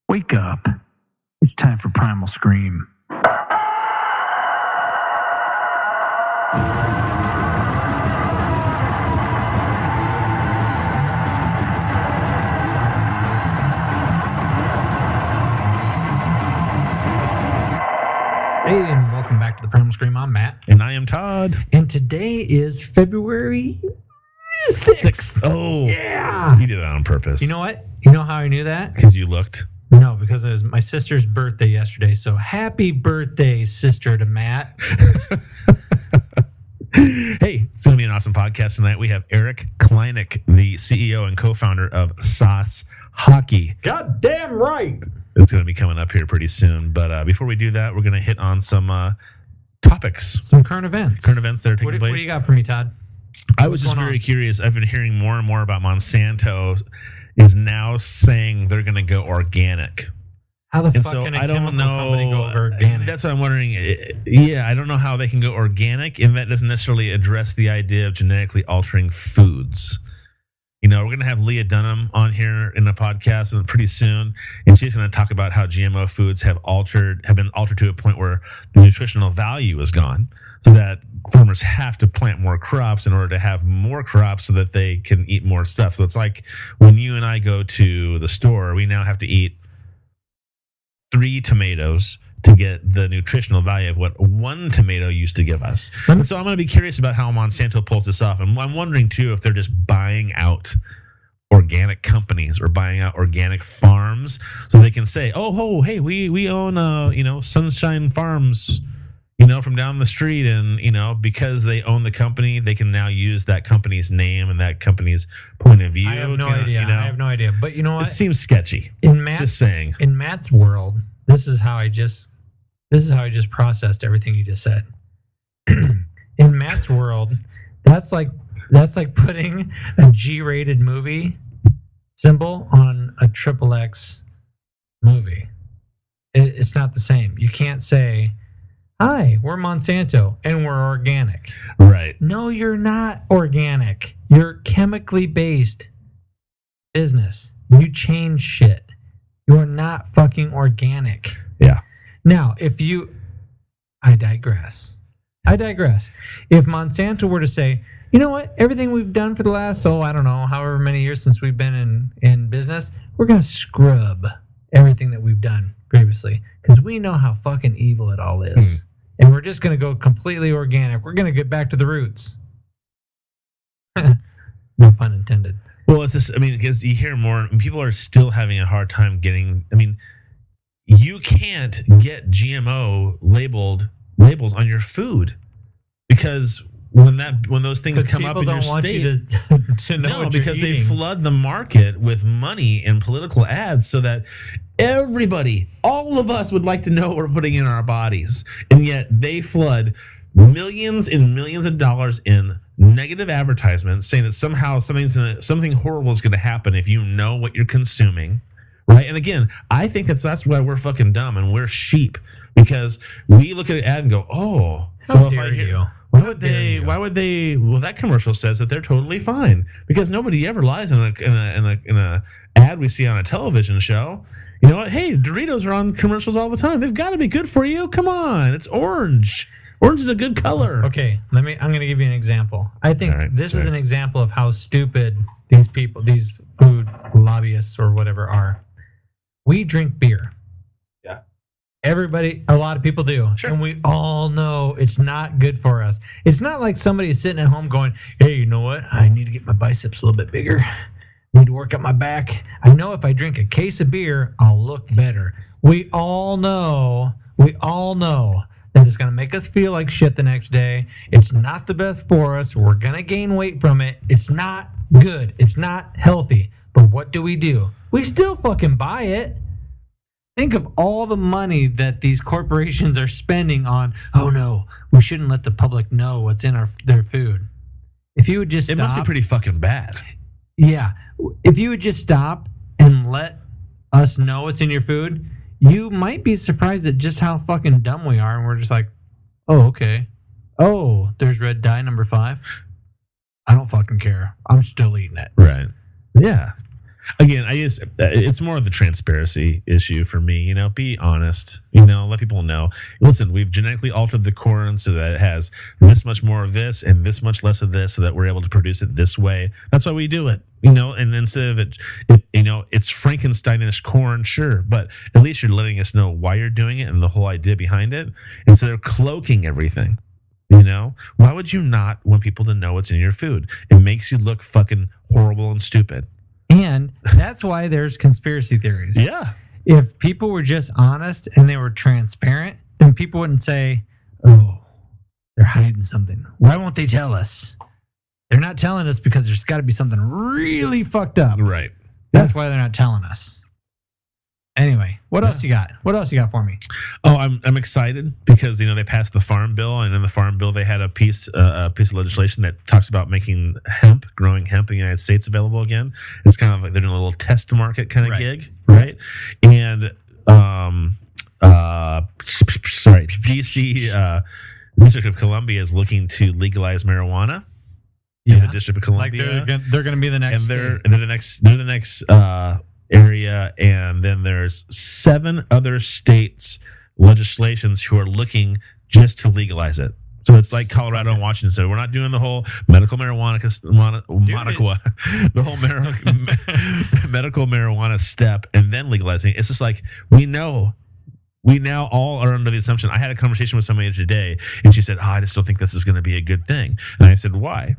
Wake up. It's time for Primal Scream. Hey, and welcome back to the Primal Scream. I'm Matt. And I am Todd. And today is February 6th. Oh. Yeah. You did it on purpose. You know what? You know how I knew that? Because you looked. No, because it was my sister's birthday yesterday. So happy birthday, sister, to Matt. Hey, it's going to be an awesome podcast tonight. We have Eric Kleineck, the CEO and co-founder of Sauce Hockey. God damn right. It's going to be coming up here pretty soon. But before we do that, we're going to hit on some topics. Some current events. Current events that are taking place. What do you got for me, Todd? I was just very curious. I've been hearing more and more about Monsanto is now saying they're going to go organic. How the And fuck so can a I don't chemical know. company go organic? That's what I'm wondering. Yeah, I don't know how they can go organic, and that doesn't necessarily address the idea of genetically altering foods. You know, we're going to have Leah Dunham on here in the podcast pretty soon, and she's going to talk about how GMO foods have been altered to a point where the nutritional value is gone, so that farmers have to plant more crops in order to have more crops so that they can eat more stuff. So it's like when you and I go to the store, we now have to eat 3 tomatoes to get the nutritional value of what 1 tomato used to give us. And so I'm going to be curious about how Monsanto pulls this off. And I'm wondering, too, if they're just buying out organic companies or buying out organic farms so they can say, oh hey, we own, Sunshine Farms, from down the street. And, because they own the company, they can now use that company's name and that company's point of view. I have no idea. I have no idea. But you know what? It seems sketchy. Just saying. In Matt's world, this is how I just processed everything you just said. In Matt's world, that's like putting a G-rated movie symbol on a XXX movie. It's not the same. You can't say, "Hi, we're Monsanto and we're organic." Right. No, you're not organic. You're chemically based business. You change shit. You are not fucking organic. Yeah. Now, I digress. If Monsanto were to say, you know what, everything we've done for the last, however many years since we've been in business, we're going to scrub everything that we've done previously because we know how fucking evil it all is. And we're just going to go completely organic. We're going to get back to the roots. No pun intended. Well, it's just, because you hear more, people are still having a hard time getting, you can't get GMO labels on your food because when those things come up in your state, to know what because you're they eating. flood the market with money and political ads so that everybody, all of us would like to know what we're putting in our bodies. And yet they flood millions and millions of dollars in negative advertisements saying that somehow something horrible is going to happen if you know what you're consuming. Right. And again, I think that's why we're fucking dumb and we're sheep because we look at an ad and go, oh, how dare you? Why would they? Well, that commercial says that they're totally fine because nobody ever lies in a ad we see on a television show. You know what? Hey, Doritos are on commercials all the time. They've got to be good for you. Come on, it's orange. Orange is a good color. Okay, I'm going to give you an example. I think this is an example of how stupid these people, these food lobbyists or whatever are. We drink beer. Yeah. A lot of people do. Sure. And we all know it's not good for us. It's not like somebody's sitting at home going, hey, you know what? I need to get my biceps a little bit bigger. I need to work up my back. I know if I drink a case of beer, I'll look better. We all know that it's going to make us feel like shit the next day. It's not the best for us. We're going to gain weight from it. It's not good. It's not healthy. But what do? We still fucking buy it. Think of all the money that these corporations are spending on, oh no, we shouldn't let the public know what's in their food. If you would just stop. It must be pretty fucking bad. Yeah. If you would just stop and let us know what's in your food, you might be surprised at just how fucking dumb we are. And we're just like, oh, okay. Oh, there's red dye number 5. I don't fucking care. I'm still eating it. Right. Yeah. Again, it's more of the transparency issue for me. Be honest. Let people know. Listen, we've genetically altered the corn so that it has this much more of this and this much less of this, so that we're able to produce it this way. That's why we do it. And instead of it, it's Frankensteinish corn, sure, but at least you're letting us know why you're doing it and the whole idea behind it, instead of cloaking everything. Why would you not want people to know what's in your food? It makes you look fucking horrible and stupid. And that's why there's conspiracy theories. Yeah. If people were just honest and they were transparent, then people wouldn't say, oh, they're hiding something. Why won't they tell us? They're not telling us because there's got to be something really fucked up. Right. That's why they're not telling us. Anyway, what else you got? What else you got for me? Oh, I'm excited because they passed the Farm Bill, and in the Farm Bill they had a piece of legislation that talks about making growing hemp in the United States available again. It's kind of like they're doing a little test market kind of gig, right? And DC District of Columbia is looking to legalize marijuana. In the District of Columbia, like they're going to be the next, and they're the next area, and then there's 7 other states legislations who are looking just to legalize it. So it's like Colorado and Washington said, we're not doing the whole medical marijuana, the whole medical marijuana step and then legalizing. It's just like we now all are under the assumption. I had a conversation with somebody today, and she said, I just don't think this is going to be a good thing. And I said, why?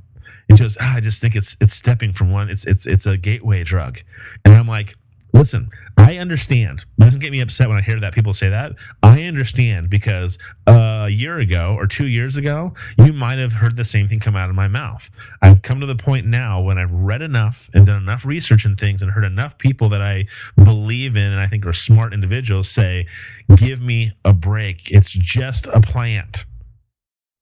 And she goes, I just think it's stepping from one. It's a gateway drug. And I'm like, listen, I understand. It doesn't get me upset when I hear that people say that. I understand because a year ago or 2 years ago, you might have heard the same thing come out of my mouth. I've come to the point now when I've read enough and done enough research and things and heard enough people that I believe in and I think are smart individuals say, give me a break. It's just a plant.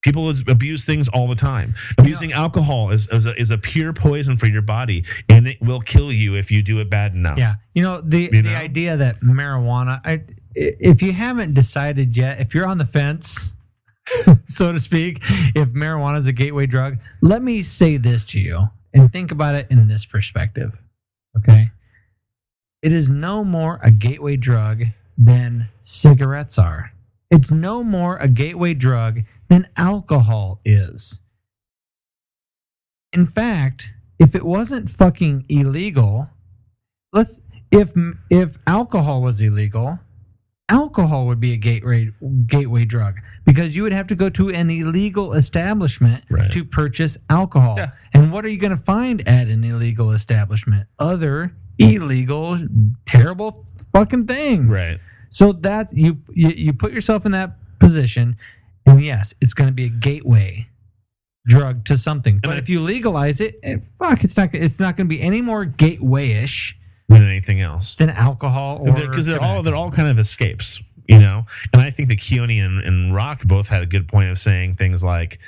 People abuse things all the time. Abusing alcohol is a pure poison for your body, and it will kill you if you do it bad enough. Yeah. The idea that marijuana, if you haven't decided yet, if you're on the fence, so to speak, if marijuana is a gateway drug, let me say this to you and think about it in this perspective. Okay. It is no more a gateway drug than cigarettes are. It's no more a gateway drug than alcohol is. In fact, if it wasn't fucking illegal, if alcohol was illegal, alcohol would be a gateway drug because you would have to go to an illegal establishment to purchase alcohol. Yeah. And what are you going to find at an illegal establishment? Other illegal, terrible fucking things. Right. So that you put yourself in that position, and yes, it's going to be a gateway drug to something. But if you legalize it, it's not going to be any more gateway-ish than anything else, than alcohol, or because they're all kind of escapes, And I think that Keone and Rock both had a good point of saying things like,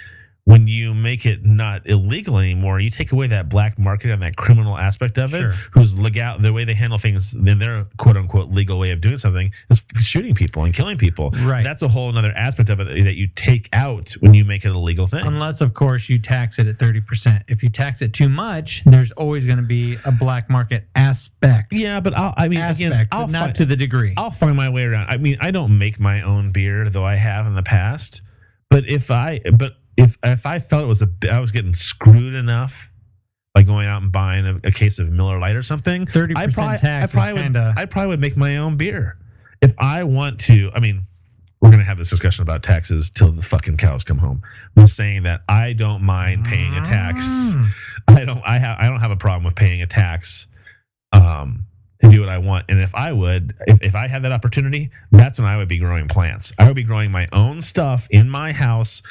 when you make it not illegal anymore, you take away that black market and that criminal aspect of it. Sure. Who's legal, the way they handle things in their quote unquote legal way of doing something is shooting people and killing people. Right. That's a whole another aspect of it that you take out when you make it a legal thing. Unless, of course, you tax it at 30%. If you tax it too much, there's always going to be a black market aspect. Yeah, but not to the degree. I'll find my way around. I mean, I don't make my own beer, though I have in the past. But if I felt I was getting screwed enough by going out and buying a case of Miller Lite or something, 30% tax I probably would make my own beer. If I want to, I mean, we're going to have this discussion about taxes till the fucking cows come home. I'm saying that I don't mind paying a tax. I don't have a problem with paying a tax to do what I want. And if I had that opportunity, that's when I would be growing plants. I would be growing my own stuff in my house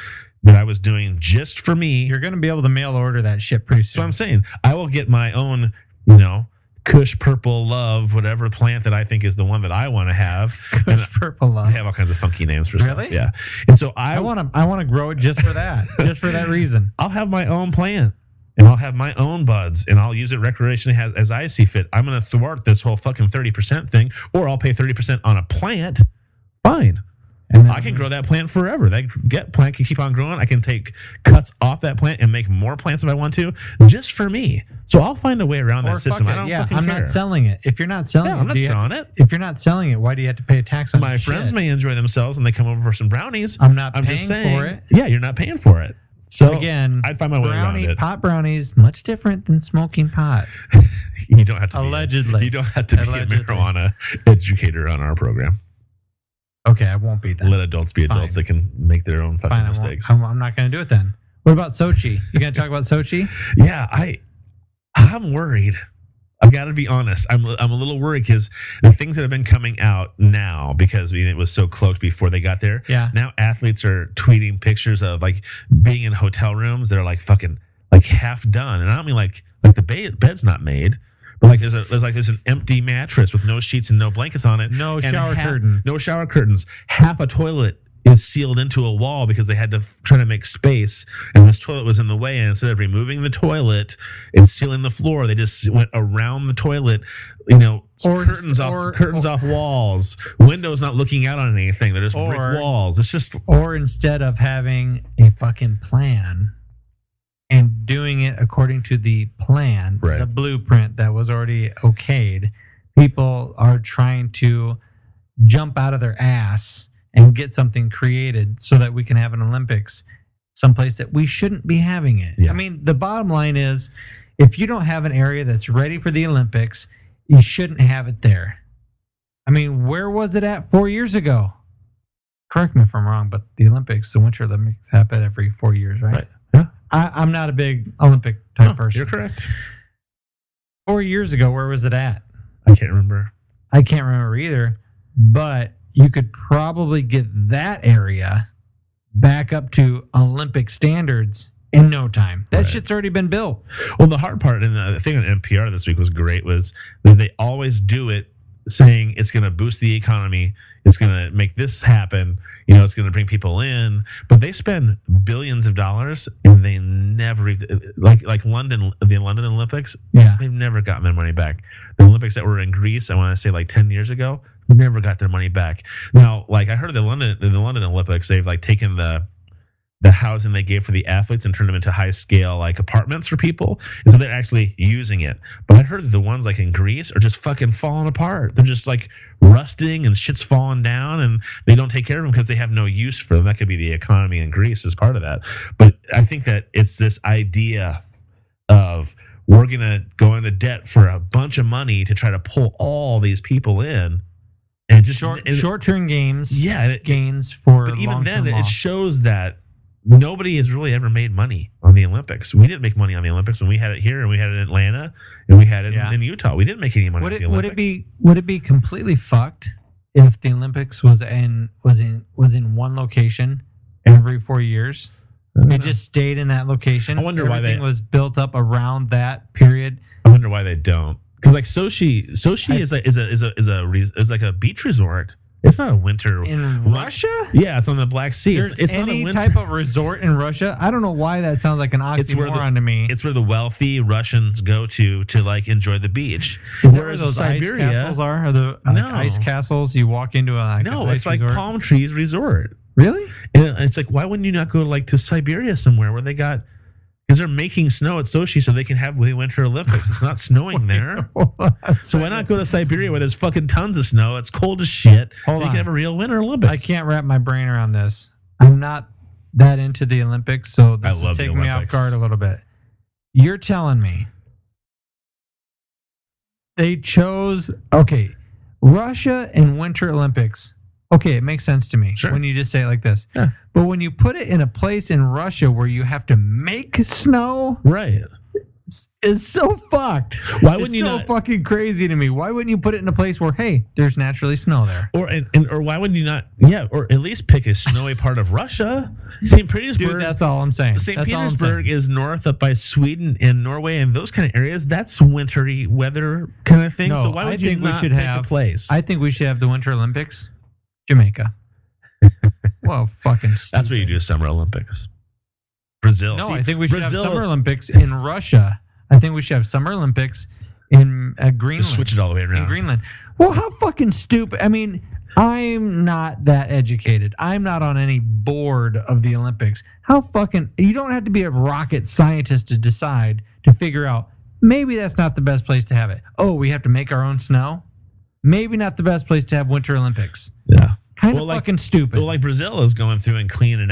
that I was doing just for me. You're going to be able to mail order that shit pretty soon. So I'm saying I will get my own, Kush Purple Love, whatever plant that I think is the one that I want to have. Kush Purple Love. They have all kinds of funky names for really? stuff. Yeah. And so I want to grow it just for that, just for that reason. I'll have my own plant. And I'll have my own buds, and I'll use it recreationally as I see fit. I'm going to thwart this whole fucking 30% thing, or I'll pay 30% on a plant. Fine. And then I can grow that plant forever. That plant can keep on growing. I can take cuts off that plant and make more plants if I want to, just for me. So I'll find a way around that system. I don't fucking care. I'm not selling it. If you're not selling it, I'm not selling it. If you're not selling it, why do you have to pay a tax on My your friends shit? may enjoy themselves and they come over for some brownies. I'm not I'm paying just saying, for it. Yeah, you're not paying for it. So Again, I'd find my way around it. Pot brownies, much different than smoking pot. You don't have to Allegedly. you don't have to be a marijuana educator on our program. Okay, I won't be that. Let adults be adults. They can make their own fucking mistakes. I'm not going to do it then. What about Sochi? You going to talk about Sochi? Yeah, I'm worried. I've got to be honest. I'm a little worried because the things that have been coming out now, because it was so close before they got there. Yeah. Now athletes are tweeting pictures of like being in hotel rooms that are like fucking like half done, and I don't mean like the bed's not made, but like there's an empty mattress with no sheets and no blankets on it, no and shower curtain, no shower curtains. Half a toilet is sealed into a wall because they had to try to make space, and this toilet was in the way, and instead of removing the toilet and sealing the floor, they just went around the toilet, curtains off walls, windows not looking out on anything, they're just brick walls. It's just, or instead of having a fucking plan and doing it according to the plan, right, the blueprint that was already okayed, people are trying to jump out of their ass and get something created so that we can have an Olympics someplace that we shouldn't be having it. Yeah. I mean, the bottom line is, if you don't have an area that's ready for the Olympics, you shouldn't have it there. I mean, where was it at 4 years ago? Correct me if I'm wrong, but the Winter Olympics happen every 4 years, right? Yeah. I'm not a big Olympic type person. You're correct. 4 years ago, where was it at? I can't remember. I can't remember either, but you could probably get that area back up to Olympic standards in no time. That shit's already been built. Well, the hard part, and the thing on NPR this week was great, was that they always do it saying it's going to boost the economy, it's going to make this happen, it's going to bring people in, but they spend billions of dollars and they never, like London, the London Olympics, they've never gotten their money back. The Olympics that were in Greece, I want to say like 10 years ago, never got their money back. Now, like I heard the London Olympics, they've like taken the housing they gave for the athletes and turned them into high scale like apartments for people, and so they're actually using it. But I heard that the ones like in Greece are just fucking falling apart. They're just like rusting and shit's falling down, and they don't take care of them because they have no use for them. That could be the economy in Greece as part of that. But I think that it's this idea of we're gonna go into debt for a bunch of money to try to pull all these people in. And just short-term gains, gains for. But even then, it shows that nobody has really ever made money on the Olympics. We didn't make money on the Olympics when we had it here, and we had it in Atlanta, and we had it in Utah. We didn't make any money on the Olympics. Would it be completely fucked if the Olympics was in one location every 4 years? It just stayed in that location. I wonder why everything was built up around that period. I wonder why they don't. Because like Sochi is like a beach resort. It's not a winter in Russia. Yeah, it's on the Black Sea. It's any not a type of resort in Russia. I don't know why that sounds like an oxymoron to me. It's where the wealthy Russians go to like enjoy the beach. Is that where those Siberia, ice castles are? Are the ice castles? You walk into it's like resort? Palm Trees Resort. Really? And it's like, why wouldn't you not go like to Siberia somewhere where they got? Because they're making snow at Sochi so they can have the Winter Olympics. It's not snowing there. So why not go to Siberia where there's fucking tons of snow? It's cold as shit. You can have a real Winter Olympics. I can't wrap my brain around this. I'm not that into the Olympics, so this is taking me off guard a little bit. You're telling me they chose, Russia and Winter Olympics. Okay, it makes sense to me when you just say it like this. Yeah. But when you put it in a place in Russia where you have to make snow, right, it's so fucked. Why wouldn't you? It's so fucking crazy to me. Why wouldn't you put it in a place where there's naturally snow there? Or why wouldn't you not? Yeah, or at least pick a snowy part of Russia. St. Petersburg. Dude, that's all I'm saying. St. Petersburg is north up by Sweden and Norway and those kind of areas. That's wintry weather kind of thing. So why would you not pick a place? I think we should have the Winter Olympics. Jamaica. Well, fucking stupid. That's what you do, Summer Olympics. Brazil. No, I think we should have Summer Olympics in Russia. I think we should have Summer Olympics in Greenland. Just switch it all the way around. In Greenland. Well, how fucking stupid. I mean, I'm not that educated. I'm not on any board of the Olympics. You don't have to be a rocket scientist to decide to figure out maybe that's not the best place to have it. Oh, we have to make our own snow? Maybe not the best place to have Winter Olympics. Yeah. Kind of fucking stupid. Well, like Brazil is going through and cleaning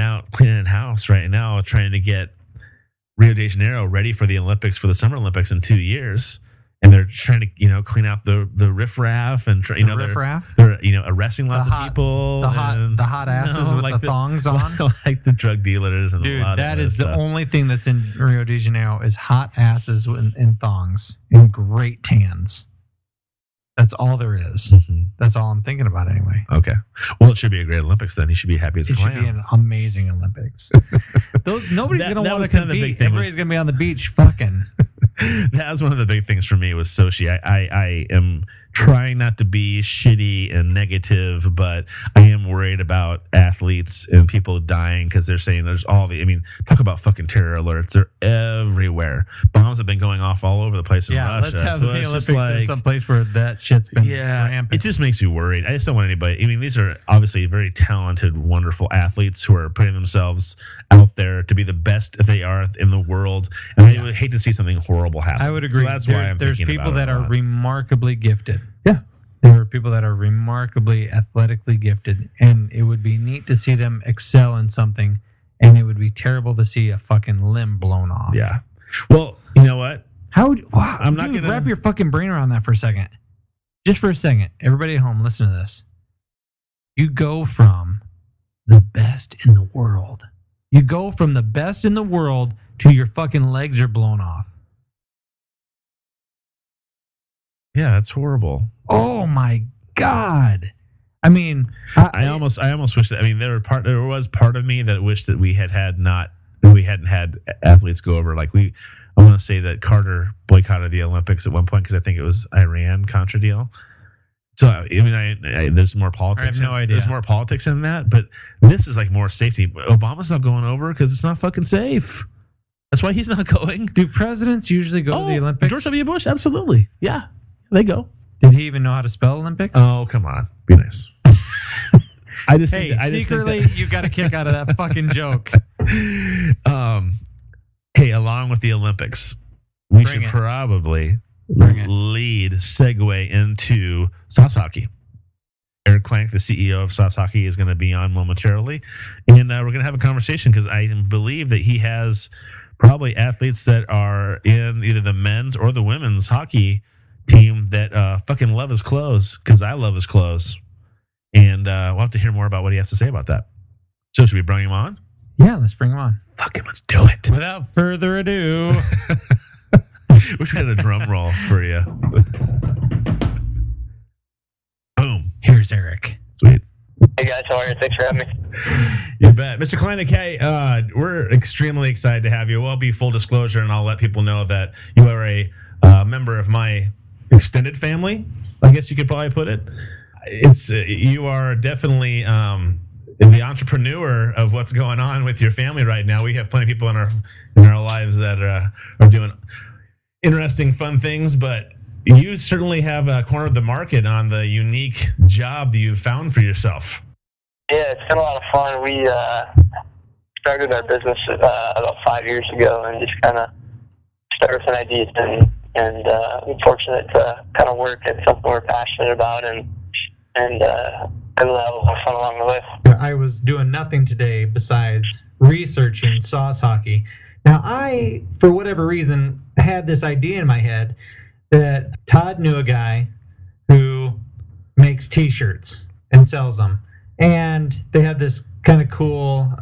house right now, trying to get Rio de Janeiro ready for the Olympics, for the Summer Olympics in 2 years. And they're trying to, clean out the riffraff and they're arresting lots of people. The hot asses with the thongs on. Like the drug dealers and dude, a lot that of is stuff. the only thing that's in Rio de Janeiro is hot asses and thongs and great tans. That's all there is. Mm-hmm. That's all I'm thinking about anyway. Okay. Well, it should be a great Olympics then. He should be happy as a clown. It should be an amazing Olympics. Nobody's going to want to compete. Everybody's going to be on the beach fucking. That was one of the big things for me was Sochi. I am trying not to be shitty and negative, but I am worried about athletes and people dying because they're saying there's talk about fucking terror alerts. They're everywhere. Bombs have been going off all over the place in Russia. Let's have the Olympics in some place where that shit's been rampant. It just makes me worried. I just don't want anybody. These are obviously very talented, wonderful athletes who are putting themselves out there to be the best they are in the world. And I would hate to see something horrible happen. I would agree. So that's why there's people that are remarkably gifted. Yeah. There are people that are remarkably athletically gifted, and it would be neat to see them excel in something, and it would be terrible to see a fucking limb blown off. Yeah. Well, you know what? I'm not gonna wrap your fucking brain around that for a second. Just for a second. Everybody at home, listen to this. You go from the best in the world. You go from the best in the world to your fucking legs are blown off. Yeah, that's horrible. Oh my God. I almost wish that. There was part of me that wished that we hadn't had athletes go over. Like I want to say that Carter boycotted the Olympics at one point because I think it was Iran-Contra deal. So there's more politics. I have no idea. There's more politics in that, but this is like more safety. Obama's not going over because it's not fucking safe. That's why he's not going. Do presidents usually go to the Olympics? George W. Bush, absolutely. Yeah, they go. Did he even know how to spell Olympics? Oh, come on. Be nice. Secretly, you got a kick out of that fucking joke. Hey, along with the Olympics, we should probably segue into sauce hockey. Eric Kleineck, the CEO of Sauce Hockey, is going to be on momentarily. And we're going to have a conversation because I believe that he has probably athletes that are in either the men's or the women's hockey team that fucking love his clothes because I love his clothes. And we'll have to hear more about what he has to say about that. So should we bring him on? Yeah, let's bring him on. Fucking let's do it. Without further ado. Wish we had a drum roll for you. Boom. Here's Eric. Sweet. Hey guys, how are you? Thanks for having me. You bet. Mr. Kleineck, hey, we're extremely excited to have you. Well, be full disclosure, and I'll let people know that you are a member of my extended family, I guess you could probably put it. You are definitely the entrepreneur of what's going on with your family right now. We have plenty of people in our lives that are doing interesting, fun things, but you certainly have cornered the market on the unique job that you've found for yourself. Yeah, it's been a lot of fun. We started our business about 5 years ago and just kind of started with an idea and we're fortunate to kind of work at something we're passionate about and able to have a lot of fun along the way. I was doing nothing today besides researching sauce hockey. Now, I, for whatever reason, had this idea in my head that Todd knew a guy who makes T-shirts and sells them. And they have this kind of cool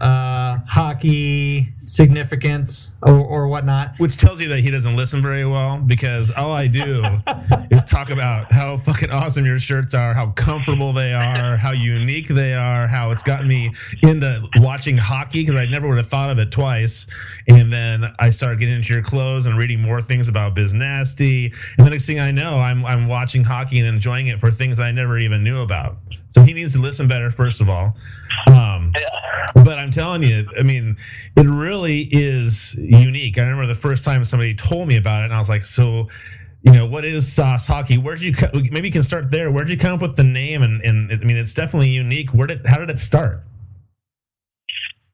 hockey significance or whatnot. Which tells you that he doesn't listen very well, because all I do is talk about how fucking awesome your shirts are, how comfortable they are, how unique they are, how it's gotten me into watching hockey, because I never would have thought of it twice. And then I started getting into your clothes and reading more things about Biz Nasty. And the next thing I know, I'm watching hockey and enjoying it for things I never even knew about. So he needs to listen better, first of all. But I'm telling you, I mean, it really is unique. I remember the first time somebody told me about it, and I was like, so what is Sauce Hockey? Maybe you can start there. Where'd you come up with the name? And I mean, it's definitely unique. How did it start?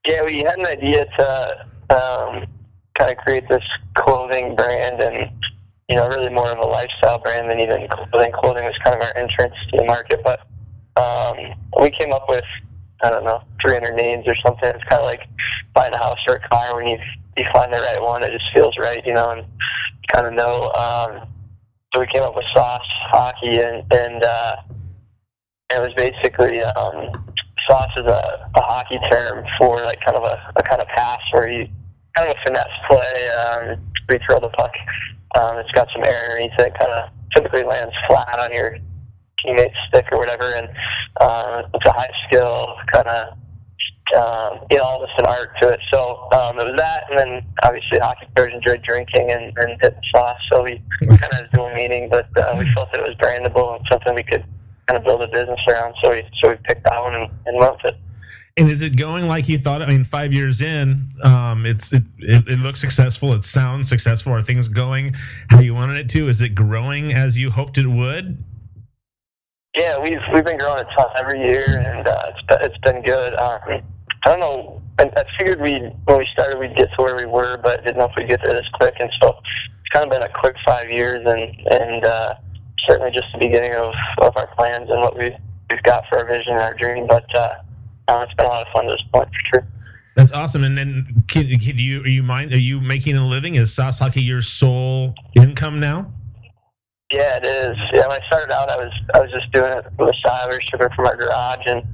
Yeah, we had an idea to kind of create this clothing brand, and really more of a lifestyle brand than even clothing. Clothing was kind of our entrance to the market, but we came up with, I don't know, 300 names or something. It's kind of like buying a house or a car. When you find the right one, it just feels right, and you kind of know. So we came up with Sauce Hockey, and it was basically sauce is a hockey term for like kind of a kind of pass where you kind of a finesse play. We throw the puck. It's got some air underneath it. Kind of typically lands flat on your teammate's stick or whatever, and it's a high skill kind of all this an art to it. So it was that, and then obviously hockey players enjoyed drinking and hitting sauce. So we kind of had dual meaning, but we felt that it was brandable and something we could kind of build a business around. So we picked that one and went with it. And is it going like you thought? I mean, 5 years in, it looks successful. It sounds successful. Are things going how you wanted it to? Is it growing as you hoped it would? Yeah, we've been growing a ton every year, and it's been good. I don't know. I figured when we started we'd get to where we were, but didn't know if we'd get there this quick. And so it's kind of been a quick 5 years, and certainly just the beginning of our plans and what we've got for our vision and our dream. But it's been a lot of fun to this point, for sure. That's awesome. And then, are you making a living? Is Sauce Hockey your sole income now? Yeah, it is. Yeah, when I started out, I was just doing it for the side. We were shipping from our garage, and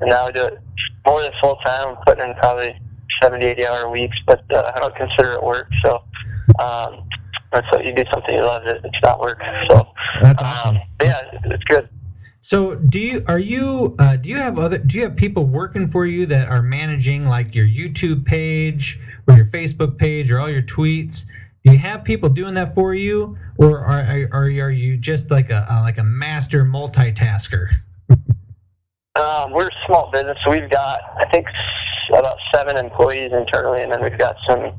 now we do it more than full time. I'm putting in probably 70, 80-hour weeks, but I don't consider it work. So that's what you do, something you love. It's not work. So that's awesome. Yeah, it's good. So do you have people working for you that are managing like your YouTube page or your Facebook page or all your tweets? Do you have people doing that for you, or are you just like a master multitasker? We're a small business, so we've got, I think, about 7 employees internally, and then we've got some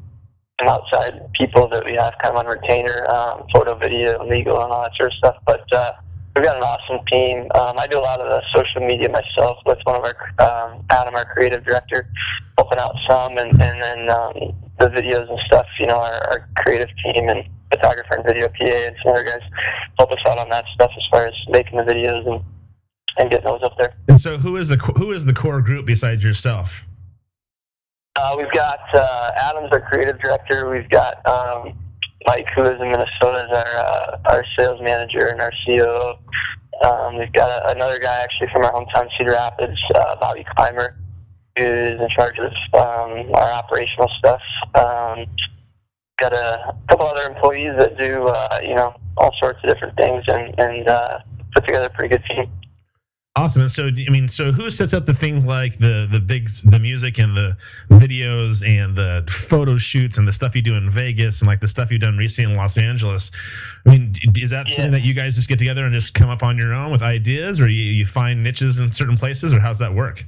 outside people that we have kind of on retainer, photo, video, legal, and all that sort of stuff. But we've got an awesome team. I do a lot of the social media myself with one of our, Adam, our creative director, helping out some, and then the videos and stuff, our creative team and photographer and video PA and some other guys help us out on that stuff as far as making the videos and getting those up there. And so who is the core group besides yourself? We've got Adam's our creative director. We've got Mike, who lives in Minnesota, is our sales manager and our COO. We've got another guy actually from our hometown, Cedar Rapids, Bobby Kleineck, who's in charge of our operational stuff. Got a couple other employees that do all sorts of different things and put together a pretty good team. Awesome. And so who sets up the things like the music and the videos and the photo shoots and the stuff you do in Vegas and like the stuff you've done recently in Los Angeles? I mean, is that something that you guys just get together and just come up on your own with ideas, or you find niches in certain places, or how's that work?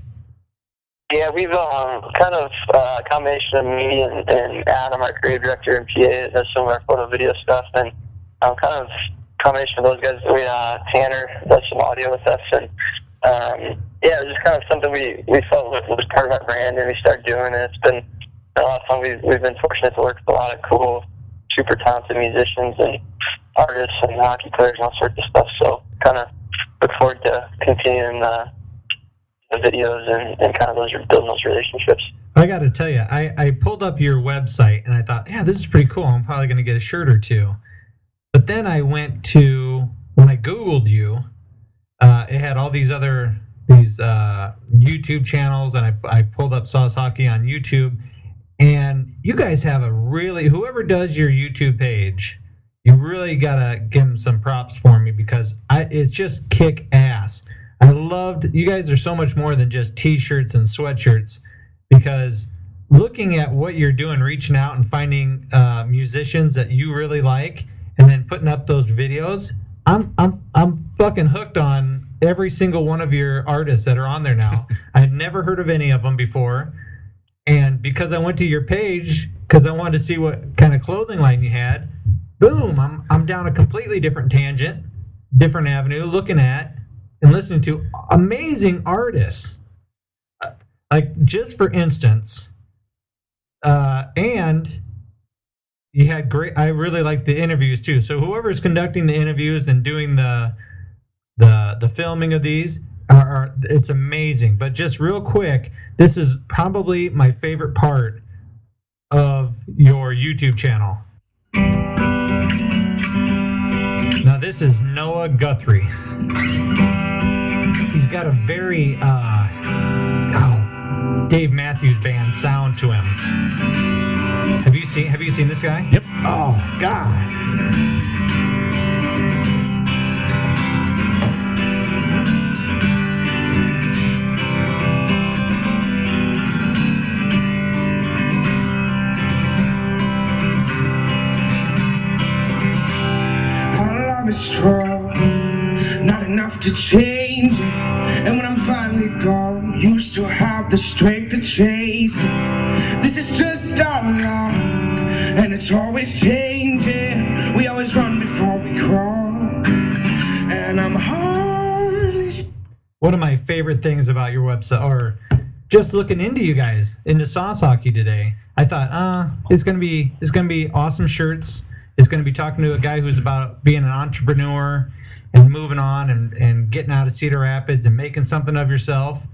Yeah, we've kind of a combination of me and Adam, our creative director and PA, that does some of our photo video stuff, and kind of combination of those guys. Tanner does some audio with us, and it was just kind of something we felt was part of our brand, and we started doing it. It's been a lot of fun. We've been fortunate to work with a lot of cool, super talented musicians and artists and hockey players and all sorts of stuff. So kind of look forward to continuing the videos and kind of building those relationships. I got to tell you, I pulled up your website and I thought, yeah, this is pretty cool. I'm probably going to get a shirt or two. But then I went to, when I Googled you, it had all these YouTube channels, and I pulled up Sauce Hockey on YouTube, and you guys have whoever does your YouTube page, you really got to give them some props for me, because it's just kick ass. You guys are so much more than just t-shirts and sweatshirts, because looking at what you're doing, reaching out and finding musicians that you really like, and then putting up those videos, I'm fucking hooked on every single one of your artists that are on there now. I had never heard of any of them before, and because I went to your page because I wanted to see what kind of clothing line you had, boom, I'm down a completely different tangent, different avenue, looking at and listening to amazing artists. Like, just for instance, and you had great. I really like the interviews too. So whoever's conducting the interviews and doing the filming of these it's amazing. But just real quick, this is probably my favorite part of your YouTube channel. Now this is Noah Guthrie. He's got a very Dave Matthews Band sound to him. Have you seen this guy? Yep. Oh God. Strong, not enough to change it. And when I'm finally gone, you still have the strength to chase it. This is just our luck, and it's always changing. We always run before we crawl, and I'm hardly. One of my favorite things about your website, or just looking into you guys, into Sauce Hockey today, I thought, it's gonna be awesome shirts. It's going to be talking to a guy who's about being an entrepreneur and moving on and getting out of Cedar Rapids and making something of yourself.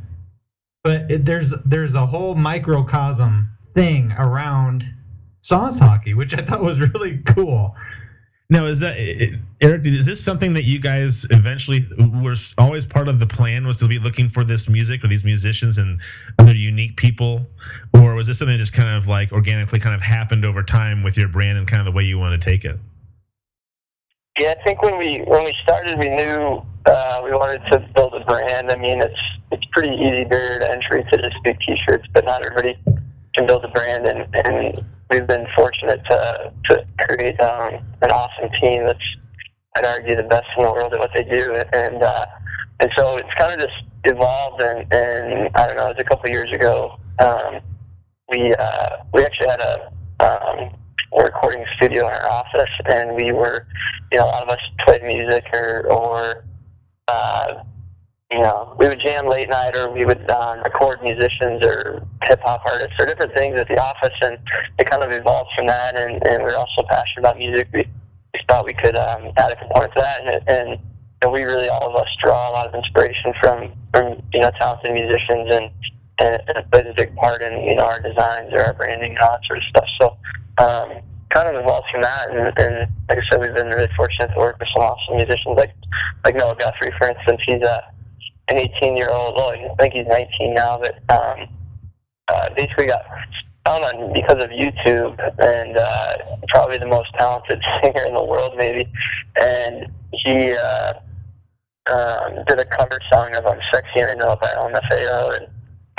But there's a whole microcosm thing around Sauce Hockey, which I thought was really cool. Now, is that, Eric, is this something that you guys eventually were always part of the plan, was to be looking for this music or these musicians and other unique people? Or was this something that just kind of like organically kind of happened over time with your brand and kind of the way you want to take it? Yeah, I think when we started, we knew we wanted to build a brand. I mean, it's pretty easy barrier to entry to just do T-shirts, but not everybody can build a brand, and we've been fortunate to create an awesome team that's, I'd argue, the best in the world at what they do, and so it's kind of just evolved, and I don't know, it was a couple of years ago, we actually had a recording studio in our office, and we were, a lot of us played music or we would jam late night, or we would record musicians or hip-hop artists or different things at the office, and it kind of evolved from that, and we were also passionate about music. We thought we could add a component to that, and we really, all of us, draw a lot of inspiration from talented musicians, and it plays a big part in, our designs or our branding and all that sort of stuff. So kind of evolved from that, and like I said, we've been really fortunate to work with some awesome musicians like Noah Guthrie, for instance. He's an 18-year-old, well, I think he's 19 now, but basically got found on because of YouTube, and probably the most talented singer in the world, maybe. And he did a cover song of "I'm Sexy and I Know It" by LMFAO, and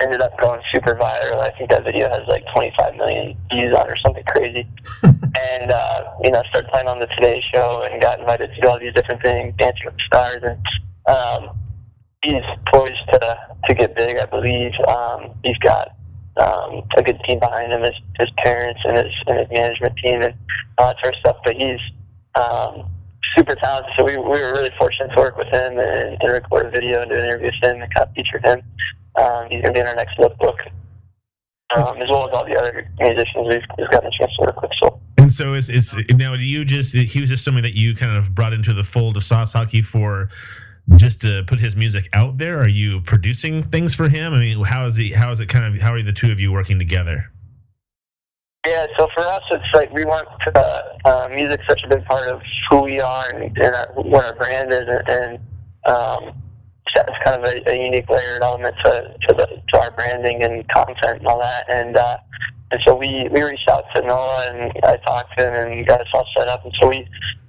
ended up going super viral. I think that video has like 25 million views on it or something crazy. And started playing on the Today Show and got invited to do all these different things, Dancing with the Stars, and he's poised to get big, I believe. He's got a good team behind him, his parents and his management team and all that sort of stuff. But he's super talented, so we were really fortunate to work with him and record a video and do an interview with him and kind of feature him. He's going to be in our next lookbook, as well as all the other musicians we've gotten a chance to work with. And so it's now, he was just somebody that you kind of brought into the fold of Sauce Hockey for just to put his music out there? Are you producing things for him? I mean, how are the two of you working together? Yeah, so for us, it's like we want music's such a big part of who we are and what our brand is, and it's kind of a unique layered element to our branding and content and all that. And so we reached out to Noah, and I talked to him and got us all set up. And so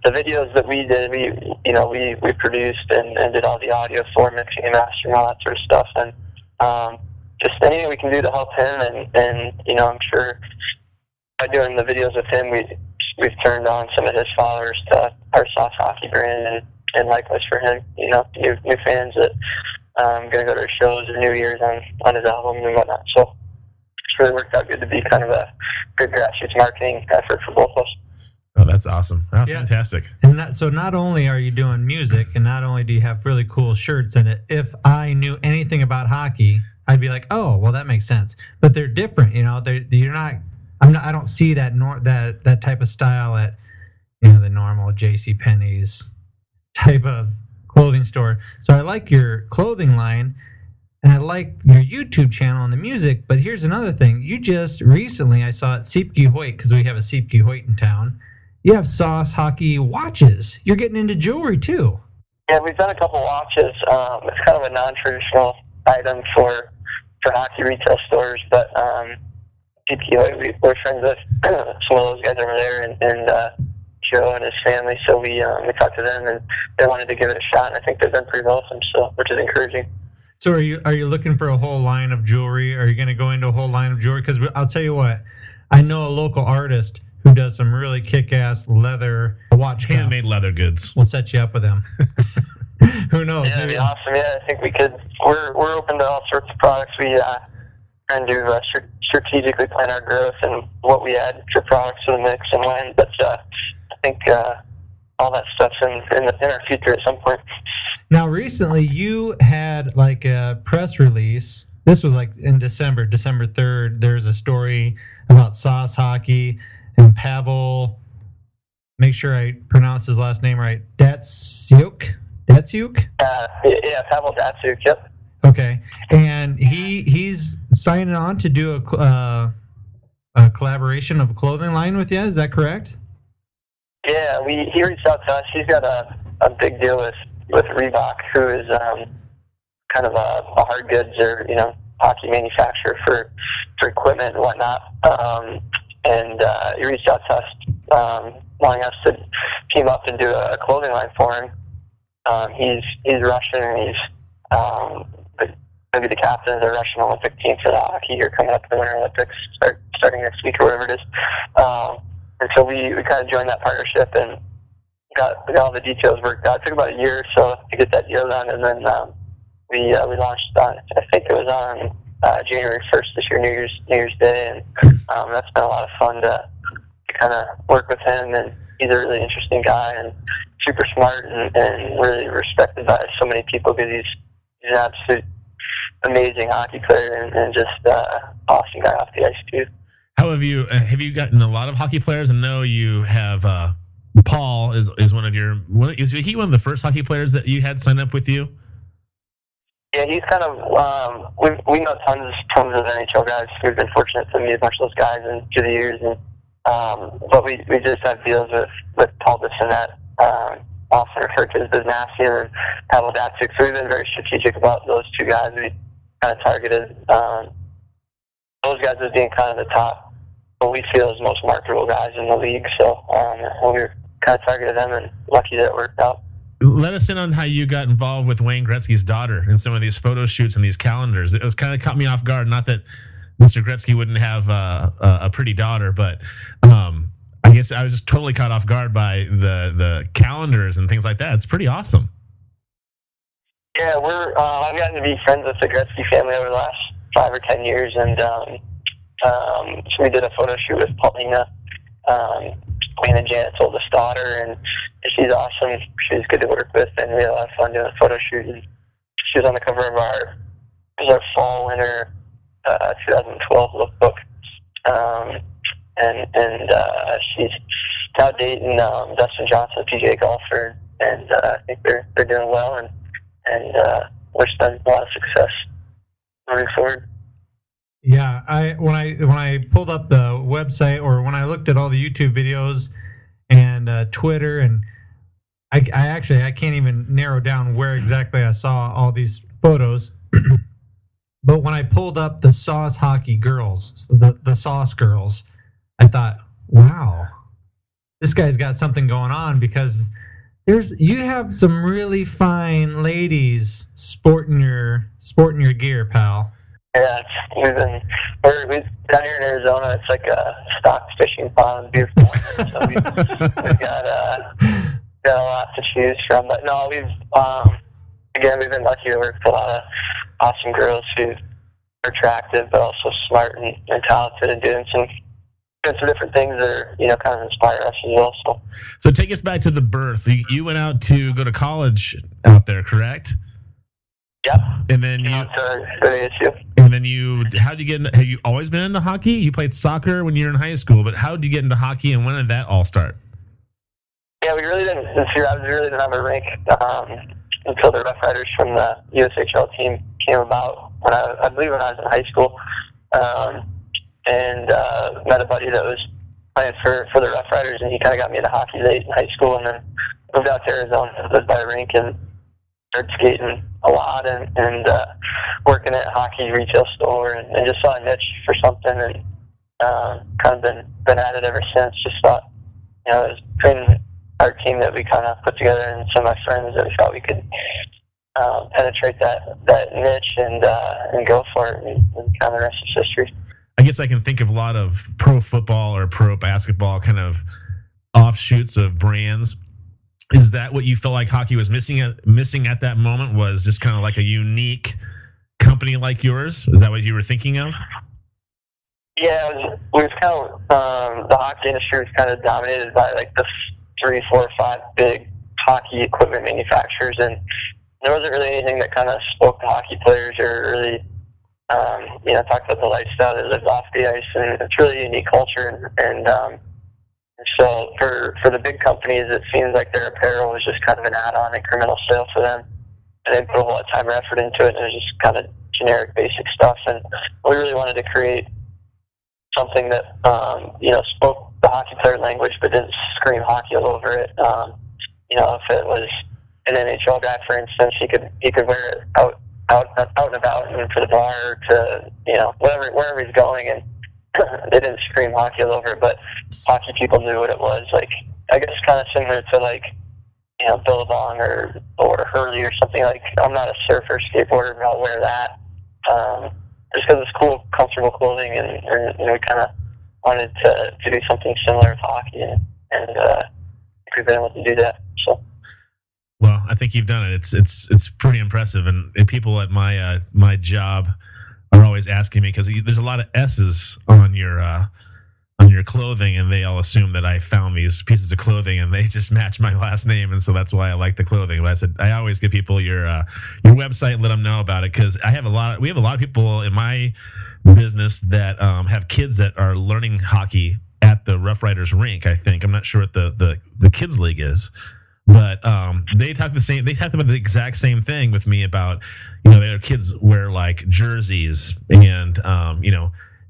the videos that we did, we produced and did all the audio for, mixing and mastering, all that sort of stuff. And just anything we can do to help him. And I'm sure by doing the videos with him, we've turned on some of his followers to our Sauce Hockey brand, and likewise for him, new fans that going to go to his shows or New Year's on his album and whatnot. So it's really worked out good to be kind of a good grassroots marketing effort for both of us. Oh, that's awesome. Oh, Yeah. fantastic. And so not only are you doing music, and not only do you have really cool shirts in it, if I knew anything about hockey, I'd be like, oh, well, that makes sense. But they're different, you're not, I don't see that that type of style at, the normal J.C. Penney's type of clothing store. So I like your clothing line, and I like your YouTube channel and the music. But here's another thing. You just recently, I saw at Siepke Hoyt, because we have a Siepke Hoyt in town, you have Sauce Hockey watches. You're getting into jewelry, too. Yeah, we've done a couple watches. It's kind of a non-traditional item for hockey retail stores, but we're friends with some of those guys over there, and Joe and his family, so we talked to them, and they wanted to give it a shot, and I think they've done pretty well with them, so, which is encouraging. So are you looking for a whole line of jewelry? Are you going to go into a whole line of jewelry? Because I'll tell you what, I know a local artist who does some really kick-ass leather watch stuff. Handmade leather goods. We'll set you up with him. Who knows? Yeah, that'd be awesome. Yeah, I think we could. We're open to all sorts of products. We try and do strategically plan our growth and what we add to products to the mix and when. But I think all that stuff's in our future at some point. Now, recently you had like a press release. This was like in December 3rd. There's a story about Sauce Hockey and Pavel. Make sure I pronounce his last name right. Datsyuk? Yeah, Pavel Datsyuk. Yep. Okay, and he's signing on to do a collaboration of a clothing line with you. Is that correct? Yeah, he reached out to us. He's got a big deal with Reebok, who is kind of a hard goods or hockey manufacturer for equipment and whatnot. And he reached out to us, wanting us to team up and do a clothing line for him. He's Russian, and he's maybe the captain of the Russian Olympic team for the hockey here coming up in the Winter Olympics, starting next week or whatever it is. And so we kind of joined that partnership and got all the details worked out. It took about a year or so to get that deal done, and then we launched on, I think it was on January 1st this year, New Year's Day, and that's been a lot of fun to kind of work with him. And he's a really interesting guy and super smart and really respected by so many people because he's an absolute amazing hockey player and just awesome guy off the ice too. How have you gotten a lot of hockey players? I know you have Paul is one of your is he one of the first hockey players that you had sign up with you? Yeah, he's kind of we know tons of NHL guys. We've been fortunate to meet a bunch of those guys through the years, and but we just have deals with Paul Bissonnette, often referred to as Biznasian, and Pavel Datsyuk. So we've been very strategic about those two guys. We kind of targeted those guys as being kind of the top, what we feel is most marketable guys in the league. So we were kind of targeted them, and lucky that it worked out. Let us in on how you got involved with Wayne Gretzky's daughter in some of these photo shoots and these calendars. It was kind of caught me off guard. Not that Mr. Gretzky wouldn't have a pretty daughter, but I guess I was just totally caught off guard by the calendars and things like that. It's pretty awesome. Yeah, I've gotten to be friends with the Gretzky family over the last 5 or 10 years, and so we did a photo shoot with Paulina, Wayne and Janet's oldest daughter, and she's awesome. She's good to work with, and we had a lot of fun doing a photo shoot. And she was on the cover of our fall winter 2012 lookbook, and she's now dating Dustin Johnson, PGA golfer, and I think they're doing well, and wish them a lot of success moving forward. Yeah, when I pulled up the website, or when I looked at all the YouTube videos and Twitter, and I can't even narrow down where exactly I saw all these photos. But when I pulled up the Sauce Hockey girls, the Sauce girls, I thought, wow, this guy's got something going on, because you have some really fine ladies sporting your gear, pal. Yeah, we're down here in Arizona. It's like a stock fishing pond, beautiful. So we've got a lot to choose from. But no, we've been lucky to work with a lot of awesome girls who are attractive but also smart and talented and doing some it's the different things that are, kind of inspire us as well. So take us back to the birth. You went out to go to college out there, correct? Yep. And then how'd you get into, have you always been into hockey? You played soccer when you were in high school, but how did you get into hockey, and when did that all start? Yeah, we really didn't, this year, we really didn't have a rink until the Rough Riders from the USHL team came about I believe when I was in high school, and met a buddy that was playing for the Rough Riders, and he kind of got me into hockey late in high school, and then moved out to Arizona, lived by a rink, and started skating a lot, and working at a hockey retail store, and just saw a niche for something, and kind of been at it ever since. Just thought, it was between our team that we kind of put together and some of my friends that we thought we could penetrate that niche and go for it, and kind of the rest is history. I guess I can think of a lot of pro football or pro basketball kind of offshoots of brands. Is that what you felt like hockey was missing at that moment, was just kind of like a unique company like yours? Is that what you were thinking of? Yeah, it was kind of, the hockey industry was kind of dominated by like the 3, 4, or 5 big hockey equipment manufacturers, and there wasn't really anything that kind of spoke to hockey players or really, talked about the lifestyle that lives off the ice, and it's really a unique culture, and so for the big companies, it seems like their apparel was just kind of an add-on incremental sale for them, and they put a whole lot of time and effort into it, and it was just kind of generic, basic stuff, and we really wanted to create something that, spoke the hockey player language, but didn't scream hockey all over it. If it was an NHL guy, for instance, he could wear it out and about and for the bar to, wherever he's going, and they didn't scream hockey all over it, but hockey people knew what it was. Like, I guess kind of similar to like, Billabong or Hurley or something. Like, I'm not a surfer, skateboarder, but I'll wear that. Just because it's cool, comfortable clothing, and we kind of wanted to do something similar with hockey, and we've been able to do that. So, well, I think you've done it. It's pretty impressive, and people at my job are always asking me, because there's a lot of S's on your clothing, and they all assume that I found these pieces of clothing and they just match my last name, and so that's why I like the clothing. But I said I always give people your website and let them know about it, because we have a lot of people in my business that have kids that are learning hockey at the Rough Riders rink. I think, I'm not sure what the kids league is, but they talked about the exact same thing with me about, their kids wear like jerseys and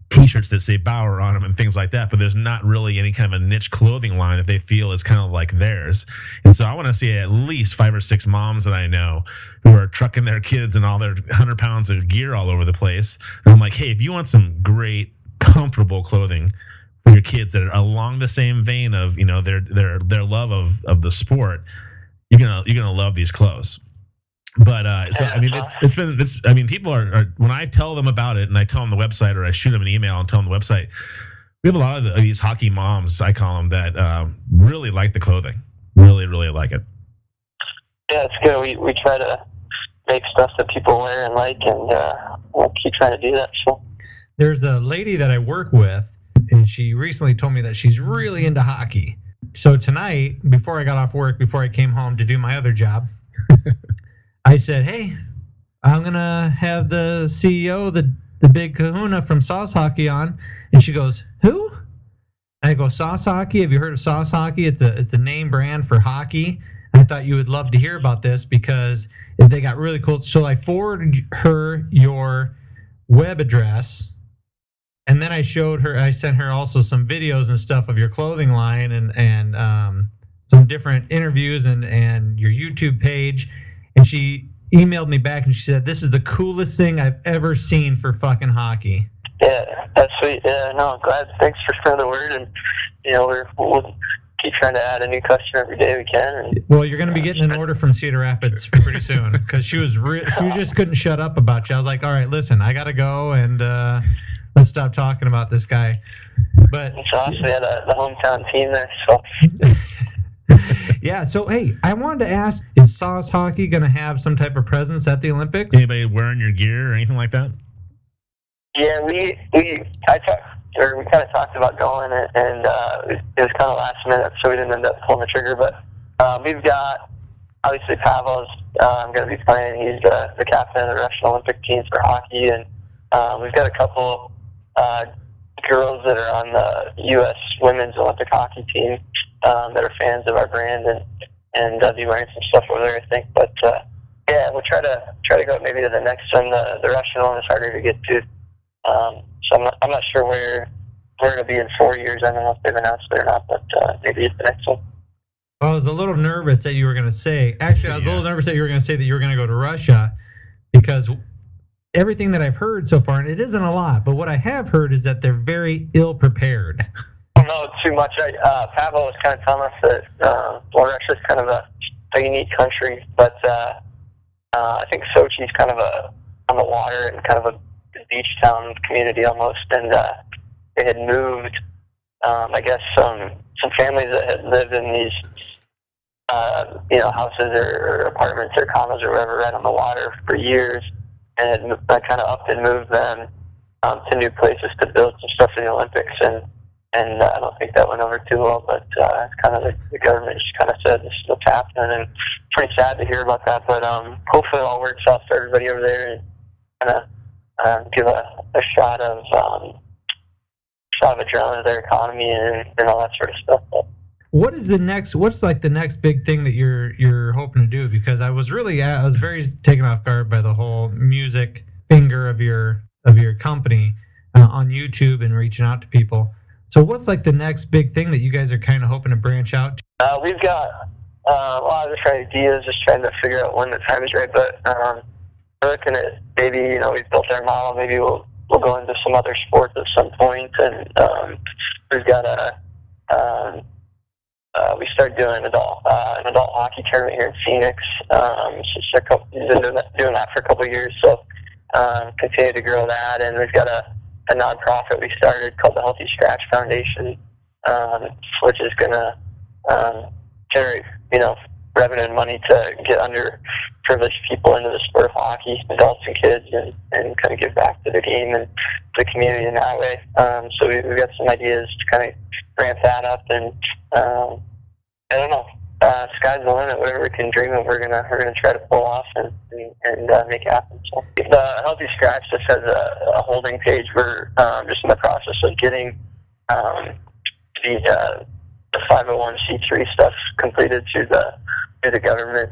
T-shirts that say Bauer on them and things like that, but there's not really any kind of a niche clothing line that they feel is kind of like theirs. And so I want to see at least 5 or 6 moms that I know who are trucking their kids and all their 100 pounds of gear all over the place. And I'm like, hey, if you want some great, comfortable clothing for your kids that are along the same vein of their love of the sport, you're gonna love these clothes. But people are when I tell them about it, and I tell them the website, or I shoot them an email and tell them the website, we have a lot of these hockey moms, I call them, that really like the clothing, really like it. Yeah, it's good. We try to make stuff that people wear and like, and we'll keep trying to do that. So there's a lady that I work with, and she recently told me that she's really into hockey. So tonight, before I got off work, before I came home to do my other job, I said, hey, I'm going to have the CEO, the big kahuna from Sauce Hockey on. And she goes, who? And I go, Sauce Hockey? Have you heard of Sauce Hockey? It's a name brand for hockey. And I thought you would love to hear about this because they got really cool. So I forwarded her your web address. And then I sent her also some videos and stuff of your clothing line and some different interviews and your YouTube page. And she emailed me back and she said, this is the coolest thing I've ever seen for fucking hockey. Yeah, that's sweet. Yeah, no, I'm glad. Thanks for spreading the word. And, we'll keep trying to add a new customer every day we can. Well, you're going to be getting an order from Cedar Rapids pretty soon, because she just couldn't shut up about you. I was like, all right, listen, I got to go, and let's stop talking about this guy. But it's awesome. We had the hometown team there, so... Yeah, so hey, I wanted to ask, is Sauce Hockey going to have some type of presence at the Olympics? Anybody wearing your gear or anything like that? Yeah, we kind of talked about going, and it was kind of last minute, so we didn't end up pulling the trigger. But we've got, obviously, Pavel's going to be playing. He's the captain of the Russian Olympic teams for hockey, and we've got a couple girls that are on the U.S. women's Olympic hockey team that are fans of our brand, and be wearing some stuff over there, I think. But yeah, we'll try to go maybe to the next one. The Russian one is harder to get to, so I'm not sure where we're going to be in 4 years. I don't know if they've announced it or not, but maybe it's the next one. Well, I was a little nervous that you were going to say. Actually, I was a little nervous that you were going to say that you were going to go to Russia, because everything that I've heard so far, and it isn't a lot, but what I have heard is that they're very ill prepared. I don't know too much. Pavel was kind of telling us that Russia's kind of a unique country, but I think Sochi's kind of on the water and kind of a beach town community almost, and they had moved, I guess, some families that had lived in these houses or apartments or condos or whatever right on the water for years, and had kind of upped and moved them to new places to build some stuff for the Olympics, and I don't think that went over too well, but it's kind of the government just kind of said this is what's happening, and pretty sad to hear about that, but hopefully it all works out for everybody over there, and kind of give a shot of adrenaline to their economy and all that sort of stuff. But What's like the next big thing that you're hoping to do? Because I was very taken off guard by the whole music finger of your company on YouTube and reaching out to people. So what's like the next big thing that you guys are kind of hoping to branch out to? We've got a lot of different ideas, just trying to figure out when the time is right. But we're looking at maybe, we've built our model. Maybe we'll go into some other sports at some point. And we've got we started doing an adult hockey tournament here in Phoenix. We've been doing that for a couple of years. So continue to grow that. And we've got a nonprofit we started called the Healthy Scratch Foundation, which is going to generate, revenue and money to get underprivileged people into the sport of hockey, adults and kids, and kind of give back to the game and the community in that way. So we've got some ideas to kind of ramp that up, and I don't know. Sky's the limit. Whatever we can dream of, we're gonna try to pull off and make it happen. So the Healthy Scratch just has a holding page. We're just in the process of getting the 501c3 stuff completed through the government.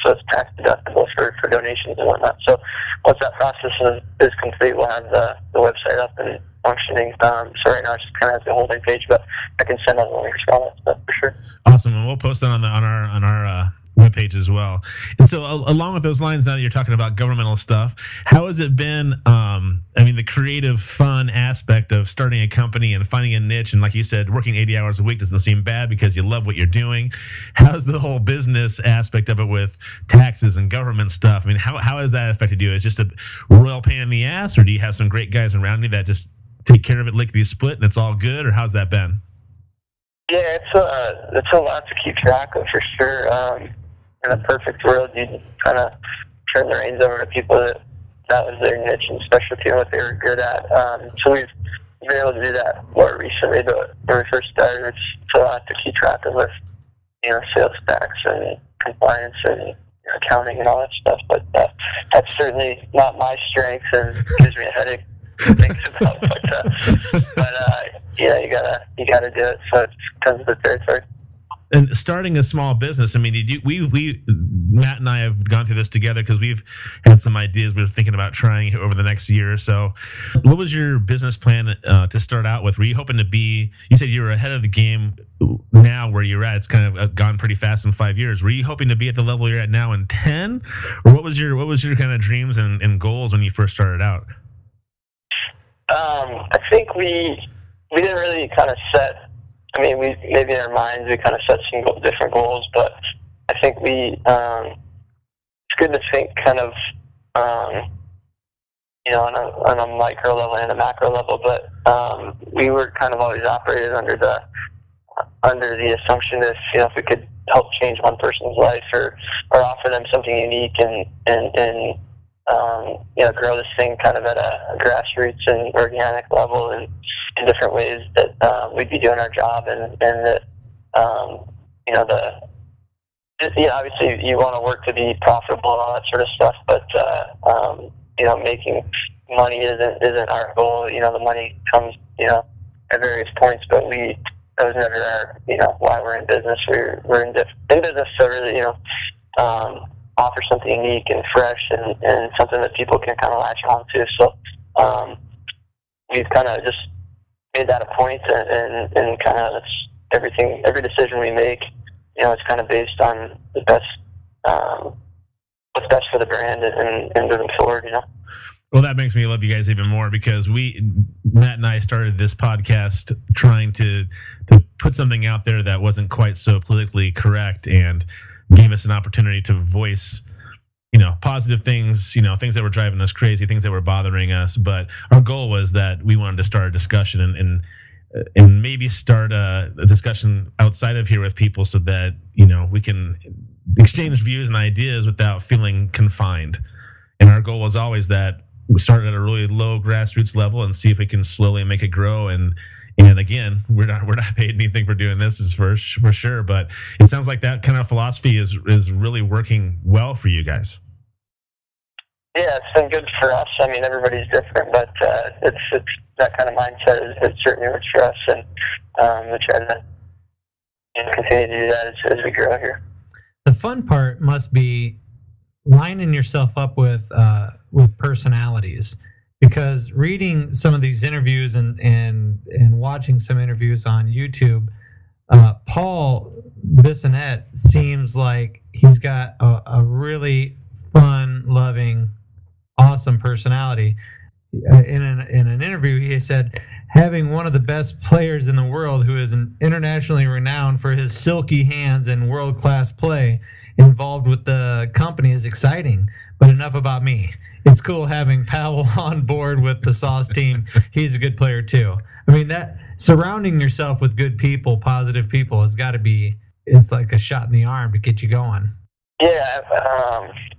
So it's tax deductible for donations and whatnot. So once that process is complete, we'll have the website up and functioning. So right now it's just kind of the holding page, but I can send out the links for all that stuff for sure. Awesome, and we'll post that on our webpage as well. And so along with those lines, now that you're talking about governmental stuff, how has it been, the creative fun aspect of starting a company and finding a niche, and like you said, working 80 hours a week doesn't seem bad because you love what you're doing. How's the whole business aspect of it with taxes and government stuff? How has that affected you? Is it just a royal pain in the ass, or do you have some great guys around you that just take care of it lickety split and it's all good, or how's that been? Yeah, it's a lot to keep track of for sure. In a perfect world, you'd kind of turn the reins over to people that was their niche and specialty and what they were good at. So we've been able to do that more recently, but when we first started, it's a lot to keep track of with, sales tax and compliance and accounting and all that stuff. But that's certainly not my strength and gives me a headache to think about. But you gotta do it. So it comes with the territory. And starting a small business, we Matt and I have gone through this together because we've had some ideas we were thinking about trying over the next year or so. What was your business plan to start out with? Were you hoping to be, you said you were ahead of the game now where you're at, it's kind of gone pretty fast in 5 years. Were you hoping to be at the level you're at now in 10? Or what was your kind of dreams and goals when you first started out? I think we didn't really kind of set, we maybe in our minds we kind of set some different goals, but I think it's good to think kind of, on a micro level and a macro level, but we were kind of always operated under the assumption that, if we could help change one person's life or offer them something unique and grow this thing kind of at a grassroots and organic level and in different ways that we'd be doing our job and that obviously you want to work to be profitable and all that sort of stuff, but making money isn't our goal. The money comes at various points, but that was never our why we're in business. We're in business to really offer something unique and fresh and something that people can kind of latch on to. So we've kind of just made that a point, and kind of every decision we make, it's kind of based on the best, what's best for the brand and moving forward. Well, that makes me love you guys even more, because Matt and I started this podcast trying to put something out there that wasn't quite so politically correct, and gave us an opportunity to voice, positive things, things that were driving us crazy, things that were bothering us. But our goal was that we wanted to start a discussion and maybe start a discussion outside of here with people, so that, we can exchange views and ideas without feeling confined. And our goal was always that we start at a really low grassroots level and see if we can slowly make it grow. And again, we're not paid anything for doing this, is for sure. But it sounds like that kind of philosophy is really working well for you guys. Yeah, it's been good for us. I mean, everybody's different, but it's that kind of mindset is certainly works for us, and we try to continue to do that as we grow here. The fun part must be lining yourself up with personalities, because reading some of these interviews and watching some interviews on YouTube, Paul Bissonnette seems like he's got a really fun, loving, awesome personality. In an interview, he said, having one of the best players in the world, who is internationally renowned for his silky hands and world-class play, involved with the company is exciting. But enough about me. It's cool having Powell on board with the Sauce team. He's a good player too. I mean, that surrounding yourself with good people, positive people, has got to be, it's like a shot in the arm to get you going. Yeah,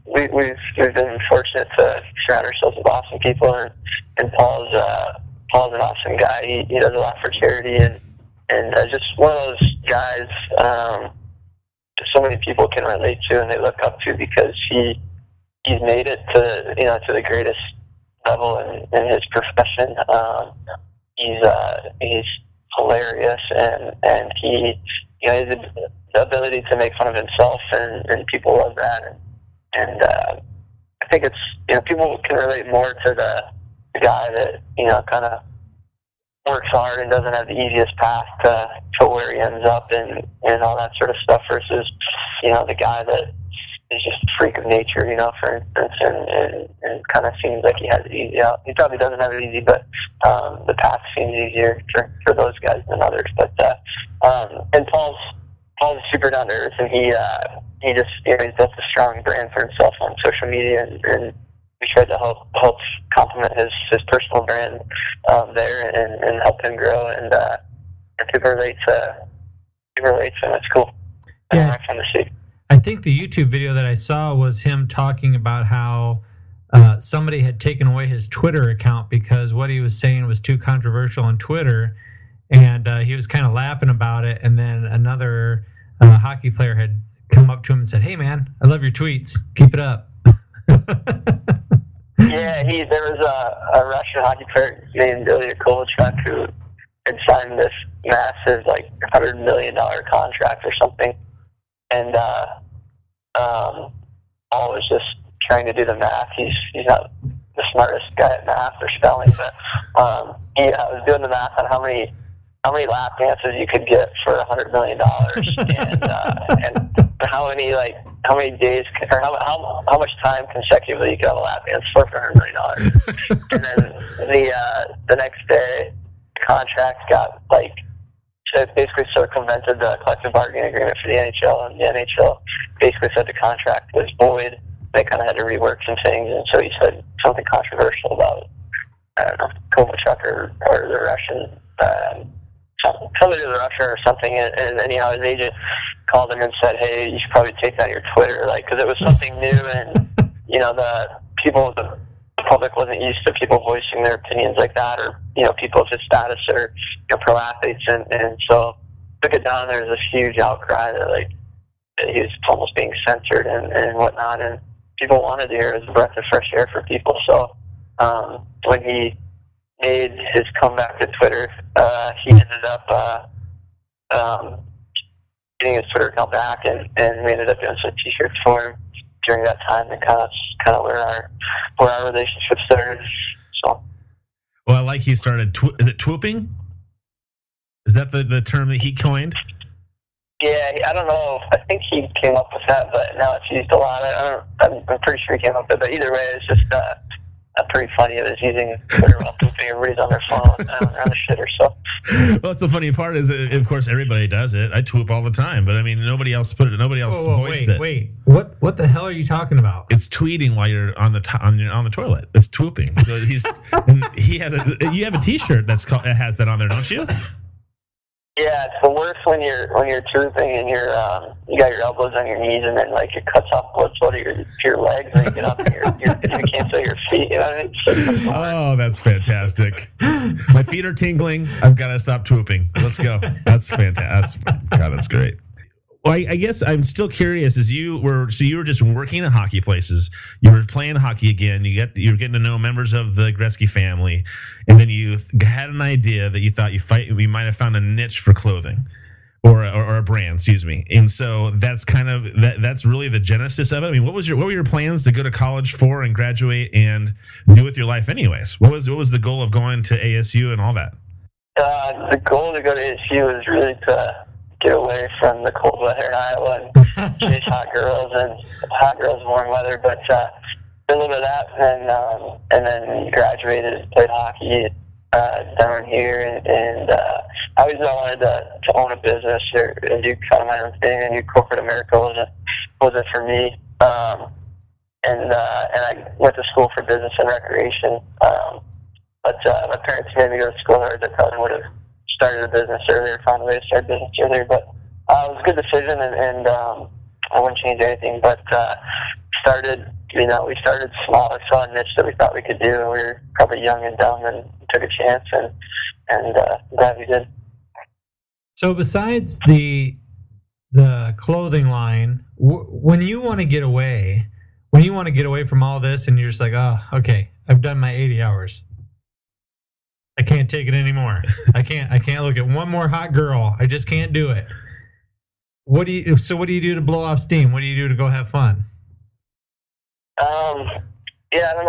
we've been fortunate to surround ourselves with awesome people, and Paul's an awesome guy. He does a lot for charity, and just one of those guys so many people can relate to and they look up to, because he's made it to the greatest level in his profession. He's hilarious, and he has the ability to make fun of himself, and people love that. And I think it's people can relate more to the guy that kind of works hard and doesn't have the easiest path to where he ends up and all that sort of stuff, versus the guy that is just a freak of nature, for instance, and kind of seems like he has it easy out. He probably doesn't have it easy, but the path seems easier for those guys than others. But and Paul's super down to earth, and he just he's built a strong brand for himself on social media, and we tried to help complement his personal brand there and help him grow, and people relate to him. It's cool. Yeah. Fun to see. I think the YouTube video that I saw was him talking about how somebody had taken away his Twitter account because what he was saying was too controversial on Twitter, and he was kind of laughing about it. And then another hockey player had come up to him and said, "Hey, man, I love your tweets. Keep it up." Yeah, there was a Russian hockey player named Ilya Kovalchuk who had signed this massive, like, $100 million contract or something, and Paul was just trying to do the math. He's not the smartest guy at math or spelling, but he was doing the math on how many lap dances you could get for $100 million, and how many days or how much time consecutively you could have a lap dance for $100 million. And then the next day, the contract got so it basically circumvented the collective bargaining agreement for the NHL, and the NHL basically said the contract was void. They kind of had to rework some things, and so he said something controversial about, I don't know, Kovalchuk or the Russian, somebody to the Russia or something, and anyhow his agent called him and said, "Hey, you should probably take that on your Twitter," because it was something new, and people, the public wasn't used to people voicing their opinions like that, or people of his status, or pro athletes, and so took it down. There was this huge outcry that he was almost being censored and whatnot, and people wanted to hear it as a breath of fresh air for people. So when he made his comeback to Twitter, he ended up getting his Twitter account back, and we ended up doing some T-shirts for him during that time, and kind of where our relationship started. So, well, I like he started. Is it twooping? Is that the term that he coined? Yeah, I don't know. I think he came up with that, but now it's used a lot. I'm pretty sure he came up with it. But either way, it's just pretty funny. It was using Twitter while pooping. Everybody's on their phone around the shitter. So. Well, that's the funny part is, of course, everybody does it. I twoop all the time, but I mean, nobody else put it. Nobody else voiced it. Wait, what the hell are you talking about? It's tweeting while you're on the toilet. It's twooping. So you have a T-shirt that has that on there, don't you? Yeah, it's the worst when you're trooping and you got your elbows on your knees, and then it cuts off blood flow to your legs, and you get up and you can't feel your feet. You know what I mean? Oh, that's fantastic. My feet are tingling. I've got to stop twooping. Let's go. That's fantastic. God, that's great. Well, I guess I'm still curious. You were just working at hockey places. You were playing hockey again. You were getting to know members of the Gretzky family, and then you had an idea that you thought you might have found a niche for clothing, or a brand, excuse me. And so that's that's really the genesis of it. I mean, what were your plans to go to college for and graduate and do with your life, anyways? What was the goal of going to ASU and all that? The goal to go to ASU was really to get away from the cold weather in Iowa and chase hot girls in warm weather. But did a little bit of that, and then graduated, played hockey down here, and I always knew I wanted to own a business and do kind of my own thing. I knew corporate America wasn't for me. And I went to school for business and recreation. But my parents made me go to school, or they probably would have started a business earlier, found a way to start a business earlier. But it was a good decision, and I wouldn't change anything. But we started small. I saw a niche that we thought we could do, and we were probably young and dumb and took a chance, and glad we did. So besides the clothing line, when you want to get away from all this, and you're just like, oh, okay, I've done my 80 hours. I can't take it anymore. I can't look at one more hot girl. I just can't do it. What do you do to blow off steam? What do you do to go have fun? Yeah, I don't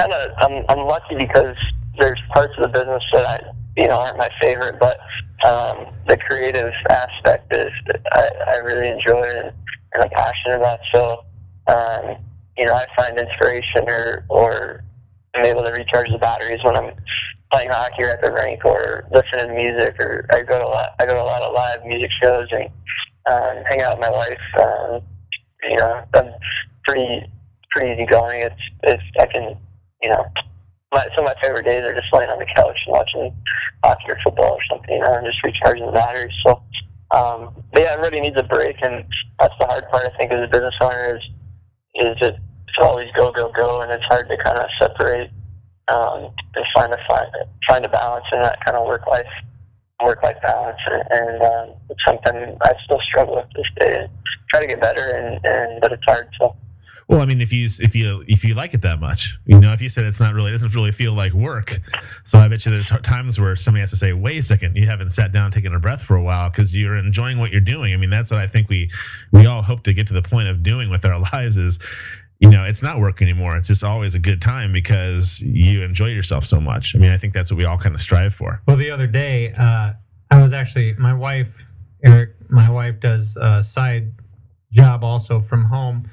know. I'm lucky because there's parts of the business that aren't my favorite, but the creative aspect is I really enjoy it, and I'm passionate about. So I find inspiration or I'm able to recharge the batteries when I'm playing hockey or at the rink, or listening to music, or I go to a lot of live music shows and hang out with my wife. I'm pretty easygoing. I can some of my favorite days are just laying on the couch and watching hockey or football or something, and just recharging the batteries. So, but yeah, everybody needs a break, and that's the hard part, I think, as a business owner is it's always go, and it's hard to kind of separate and find a balance in that kind of work life balance, and it's something I still struggle with this day, and try to get better, but it's hard. So. Well, I mean, if you like it that much, if you said it doesn't really feel like work, so I bet you there's times where somebody has to say, wait a second, you haven't sat down, taken a breath for a while because you're enjoying what you're doing. I mean, that's what I think we all hope to get to the point of doing with our lives is, it's not work anymore. It's just always a good time because you enjoy yourself so much. I mean, I think that's what we all kind of strive for. Well, the other day, I was actually, my wife does a side job also from home.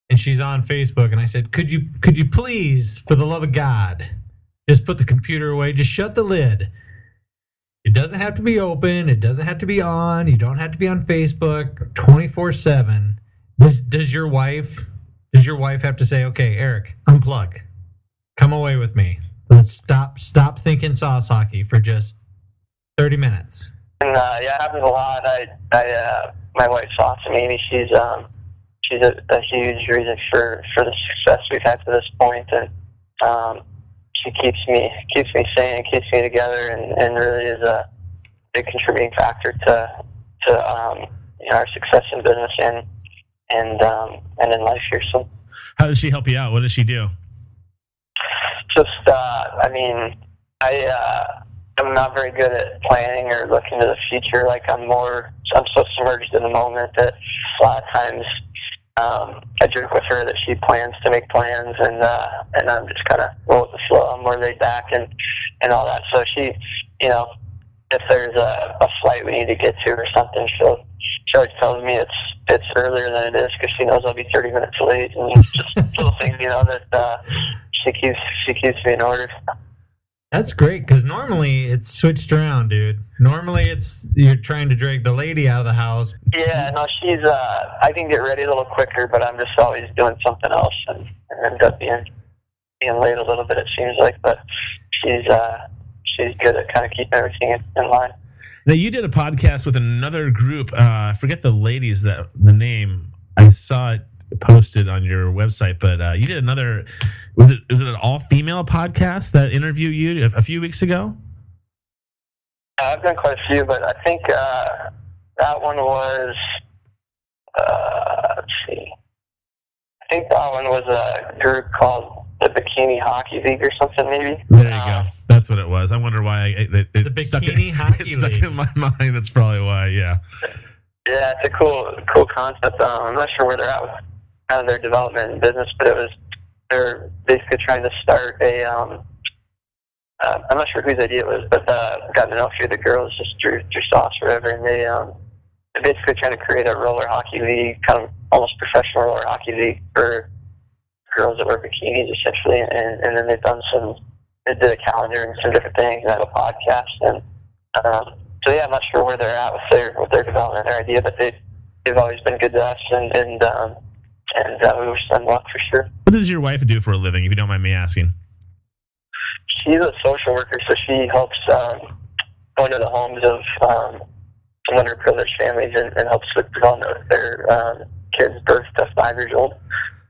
And she's on Facebook, and I said, could you please, for the love of God, just put the computer away, just shut the lid. It doesn't have to be open, it doesn't have to be on, you don't have to be on Facebook 24/7. Does your wife have to say, okay, Eric, unplug, come away with me, let's stop thinking sauce hockey for just 30 minutes? And yeah, it happens a lot. My wife's awesome, Amy. She's she's a huge reason for the success we've had to this point, and she keeps me sane, keeps me together, and really is a big contributing factor to our success in business and in life here. So, how does she help you out? What does she do? Just, I'm not very good at planning or looking to the future. Like I'm so submerged in the moment that a lot of times I joke with her that she plans to make plans, and I'm just kind of roll with the flow. I'm more laid back and all that. So she, if there's a flight we need to get to or something, she always tells me it's earlier than it is because she knows I'll be 30 minutes late, and just little things, that she keeps me in order. That's great, because normally it's switched around, dude. Normally you're trying to drag the lady out of the house. Yeah, no, she's I can get ready a little quicker, but I'm just always doing something else and end up being late a little bit, it seems like. But she's good at kind of keeping everything in line. Now, you did a podcast with another group. I forget the ladies, the name. I saw it posted on your website, but you did another. Was it an all-female podcast that interviewed you a few weeks ago? I've done quite a few, but I think that one was. Let's see. I think that one was a group called the Bikini Hockey League or something, maybe. There you go. That's what it was. I wonder why it the Bikini Hockey League. Stuck League. in my mind. That's probably why. Yeah. Yeah, it's a cool concept. I'm not sure where they're at with kind of their development in business, but they're basically trying to start a. I'm not sure whose idea it was, but got to know a few of the girls, just Drew Sauce or whatever, and they're basically trying to create a roller hockey league, kind of almost professional roller hockey league for girls that wear bikinis, essentially. And then they did a calendar and some different things, and had a podcast, and so yeah, I'm not sure where they're at with their development, their idea, but they've always been good to us, and we wish them luck for sure. What does your wife do for a living, if you don't mind me asking? She's a social worker, so she helps go into the homes of some underprivileged families and helps with development of their kids birth to 5 years old.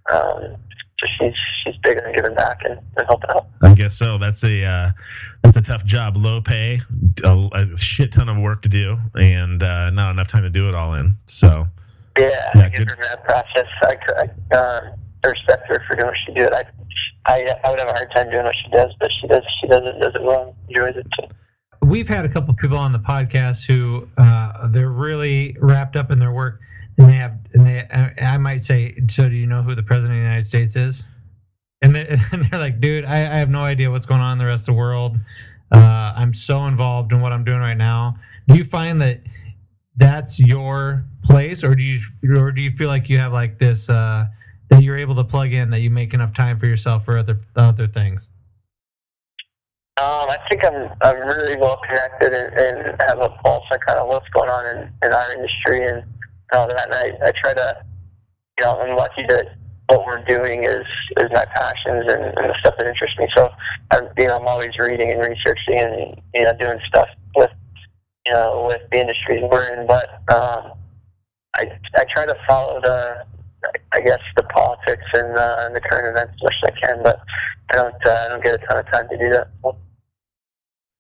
So she's big on giving back and helping out. I guess so. That's a tough job, low pay, a shit ton of work to do, and not enough time to do it all in. So yeah, I give her that process. I respect her for doing what she did. I would have a hard time doing what she does, but she does it well, enjoys it too. We've had a couple people on the podcast who they're really wrapped up in their work, and I might say, so do you know who the president of the United States is? And they're like, dude, I have no idea what's going on in the rest of the world. I'm so involved in what I'm doing right now. Do you find that that's your place, or do you feel like you have like this that you're able to plug in, that you make enough time for yourself for other things? I think I'm really well connected and have a pulse on kind of what's going on in our industry and all that. And I try to, I'm lucky that what we're doing is my passions and the stuff that interests me. So I'm always reading and researching and doing stuff with the industries we're in. But I try to follow the politics and the current events as much as I can, but I don't get a ton of time to do that.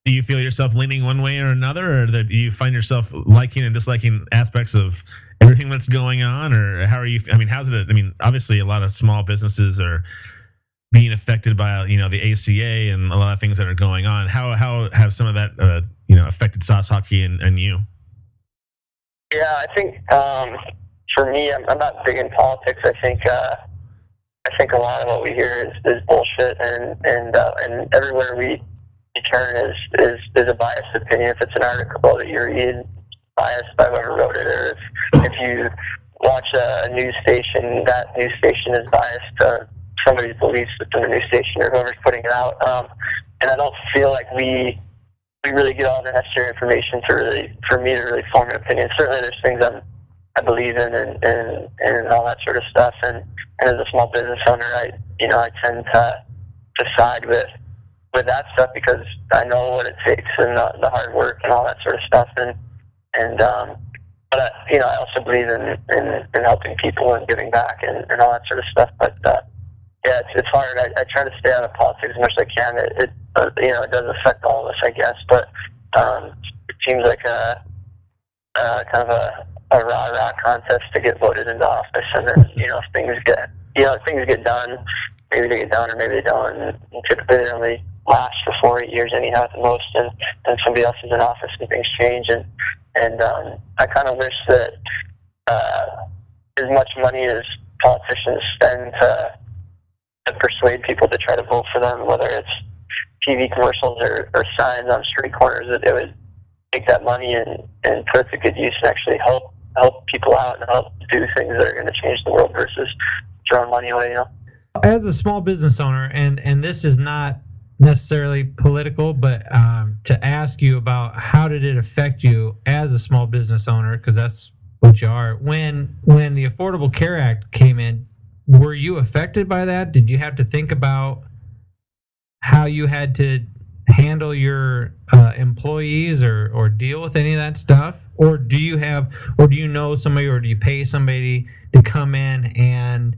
Do you feel yourself leaning one way or another, or do you find yourself liking and disliking aspects of everything that's going on, or how are you? I mean, how's it? I mean, obviously, a lot of small businesses are being affected by the ACA and a lot of things that are going on. How have some of that affected Sauce Hockey and you? Yeah, I think for me, I'm not big in politics. I think a lot of what we hear is bullshit, and everywhere we turn is a biased opinion. If it's an article that you read, biased by whoever wrote it, or if you watch a news station, that news station is biased to somebody's beliefs within the news station or whoever's putting it out. And I don't feel like we really get all the necessary information for me to really form an opinion. Certainly, there's things I believe in and all that sort of stuff. And as a small business owner, I tend to side with that stuff because I know what it takes and the hard work and all that sort of stuff. And I also believe in helping people and giving back and all that sort of stuff. But yeah, it's hard. I try to stay out of politics as much as I can. It does affect all of us, I guess. But it seems like a kind of a rah-rah contest to get voted into office, and then if things get done, maybe they get done or maybe they don't. And typically they only last for 4 or 8 years anyhow at the most, and then somebody else is in office and things change. And I kind of wish that as much money as politicians spend to persuade people to try to vote for them, whether it's TV commercials or signs on street corners, that they would take that money and put it to good use and actually help people out and help do things that are going to change the world versus throwing money away. As a small business owner, and this is not necessarily political, but to ask you about how did it affect you as a small business owner, because that's what you are. When the Affordable Care Act came in, were you affected by that? Did you have to think about how you had to handle your employees or deal with any of that stuff? Or do you know somebody, or do you pay somebody to come in and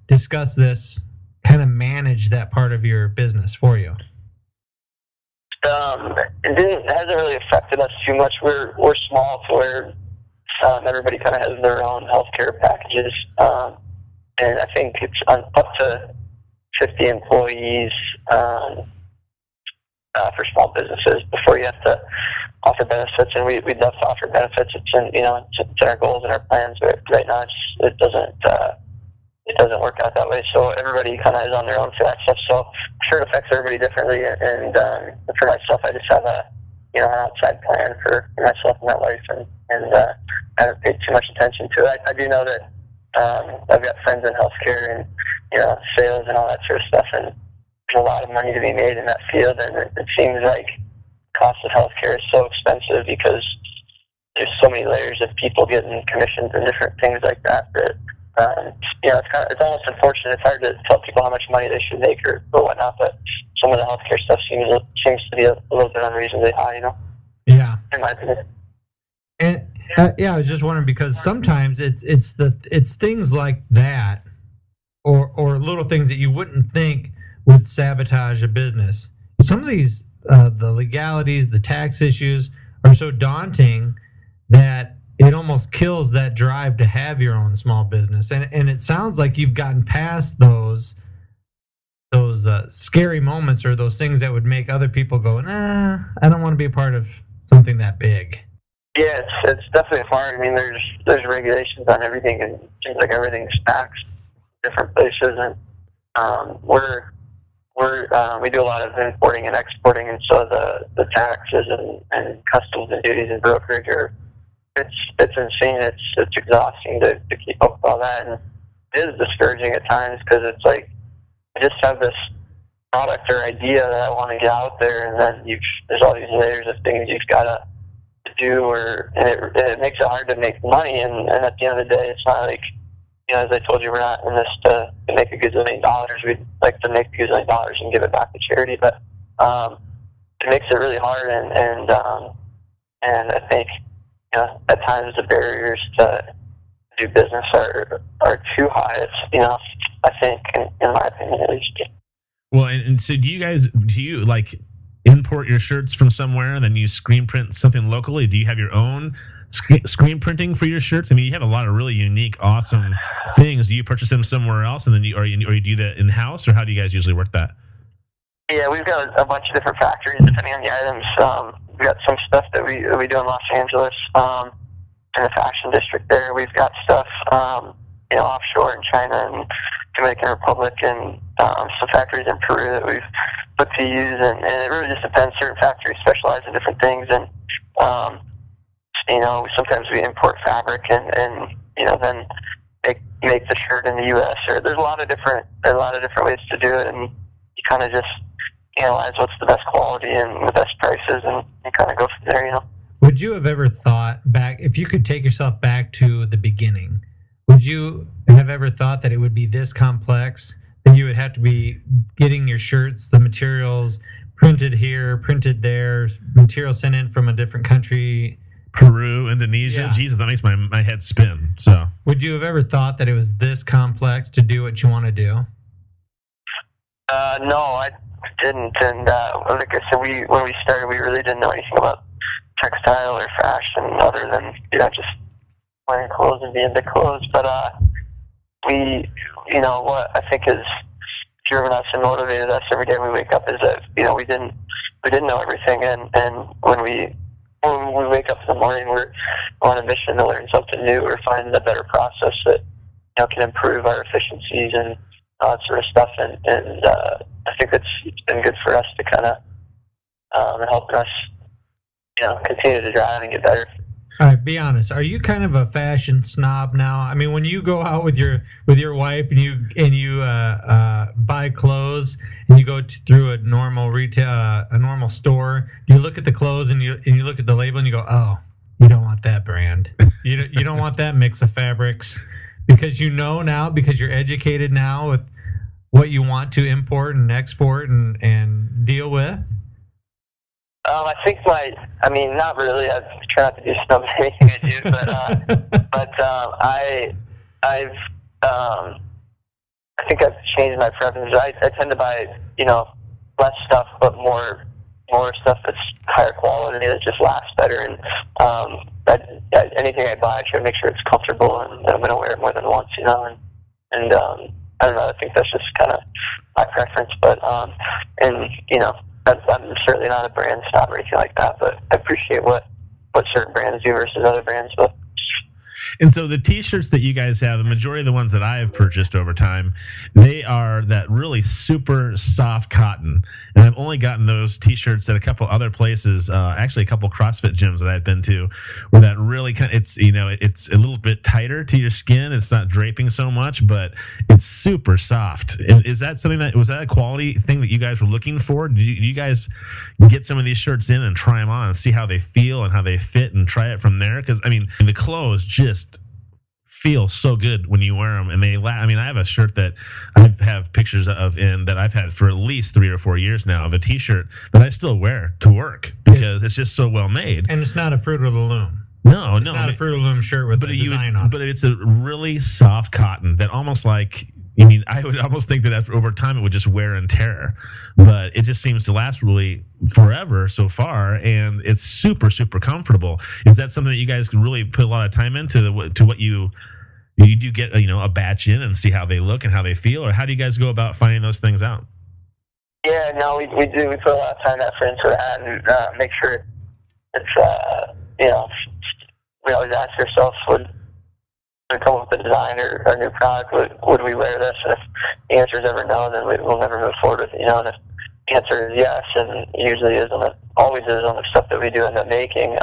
discuss this, kind of manage that part of your business for you? It hasn't really affected us too much. We're small to where everybody kind of has their own healthcare packages, and I think it's up to 50 employees for small businesses before you have to offer benefits. And we'd love to offer benefits. It's in our goals and our plans, but right now it doesn't work out that way. So everybody kind of is on their own for that stuff. So I'm sure it affects everybody differently. And for myself, I just have an outside plan for myself and my wife, and I haven't paid too much attention to it. I do know that I've got friends in healthcare and sales and all that sort of stuff, and there's a lot of money to be made in that field. And it seems like the cost of healthcare is so expensive because there's so many layers of people getting commissions and different things like that. It's almost unfortunate. It's hard to tell people how much money they should make or whatnot, but some of the healthcare stuff seems to be a little bit unreasonably high, Yeah. in my opinion. And I was just wondering, because sometimes it's things like that, or little things that you wouldn't think would sabotage a business. Some of these the legalities, the tax issues are so daunting that it almost kills that drive to have your own small business. And it sounds like you've gotten past those scary moments, or those things that would make other people go, nah, I don't want to be a part of something that big. Yeah, it's definitely hard. I mean, there's regulations on everything, and it seems like everything's taxed in different places. And we do a lot of importing and exporting, and so the taxes and customs and duties and brokerage it's insane. It's exhausting to keep up with all that, and it is discouraging at times, because it's like I just have this product or idea that I want to get out there, and then there's all these layers of things you've got to do, and it makes it hard to make money. And at the end of the day, it's not like, as I told you, we're not in this to make a gazillion dollars. We'd like to make a gazillion dollars and give it back to charity, but it makes it really hard, and I think at times the barriers to do business are too high. It's I think, in my opinion at least. Well, and so do you like import your shirts from somewhere and then you screen print something locally? Do you have your own screen printing for your shirts? I mean, you have a lot of really unique, awesome things. Do you purchase them somewhere else, and then you do that in house, or how do you guys usually work that? Yeah, we've got a bunch of different factories depending on the items. We've got some stuff that we do in Los Angeles, in the fashion district there. We've got stuff offshore in China and Dominican Republic, and some factories in Peru that we've looked to use, and it really just depends. Certain factories specialize in different things, and sometimes we import fabric and then make the shirt in the U.S. Or there's a lot of different ways to do it, and you kind of just analyze what's the best quality and the best prices, and you kind of go from there. Would you have ever thought back, if you could take yourself back to the beginning, would you have ever thought that it would be this complex, that you would have to be getting your shirts, the materials printed here, printed there, material sent in from a different country, Peru, Indonesia. Yeah. Jesus, that makes my head spin. So, Would you have ever thought that it was this complex to do what you want to do? No, I didn't. And like I said, when we started, we really didn't know anything about textile or fashion other than just wearing clothes and being into clothes. But what I think has driven us and motivated us every day we wake up is that we didn't know everything, and when we wake up in the morning, we're on a mission to learn something new or find a better process that can improve our efficiencies and all that sort of stuff. And I think it's been good for us to kind of help us continue to drive and get better. All right, be honest. Are you kind of a fashion snob now? I mean, when you go out with your wife and you buy clothes and you go through a normal a normal store, you look at the clothes and you look at the label and you go, oh, you don't want that brand. You don't want that mix of fabrics because now because you're educated now with what you want to import and export and deal with. I think not really. I try not to do stuff anything I do, I think I've changed my preferences. I tend to buy, less stuff, but more stuff that's higher quality that just lasts better. And anything I buy, I try to make sure it's comfortable and that I'm going to wear it more than once, And I don't know. I think that's just kind of my preference, but I'm certainly not a brand snob or anything like that, but I appreciate what certain brands do versus other brands. But and so the T-shirts that you guys have, the majority of the ones that I have purchased over time, they are that really super soft cotton. And I've only gotten those T-shirts at a couple other places, actually a couple CrossFit gyms that I've been to, where that really it's a little bit tighter to your skin. It's not draping so much, but it's super soft. Is that something was that a quality thing that you guys were looking for? Do you guys get some of these shirts in and try them on and see how they feel and how they fit and try it from there? Because the clothes just feel so good when you wear them, and they I have a shirt that I have pictures of that I've had for at least 3 or 4 years now, of a T-shirt that I still wear to work because it's just so well made. And it's not a Fruit of the Loom. No, it's not a Fruit of the Loom shirt with a design on it. But it's a really soft cotton that almost like, I would almost think that over time it would just wear and tear, but it just seems to last really forever so far, and it's super, super comfortable. Is that something that you guys can really put a lot of time into to what you do get a batch in and see how they look and how they feel, or how do you guys go about finding those things out? Yeah, no, we do. We put a lot of time and effort into that and make sure it's we always ask ourselves, would we come up with a design or a new product, would we wear this? And if the answer is ever no, then we'll never move forward with it. And if the answer is yes, and it usually always is on the stuff that we do end up making,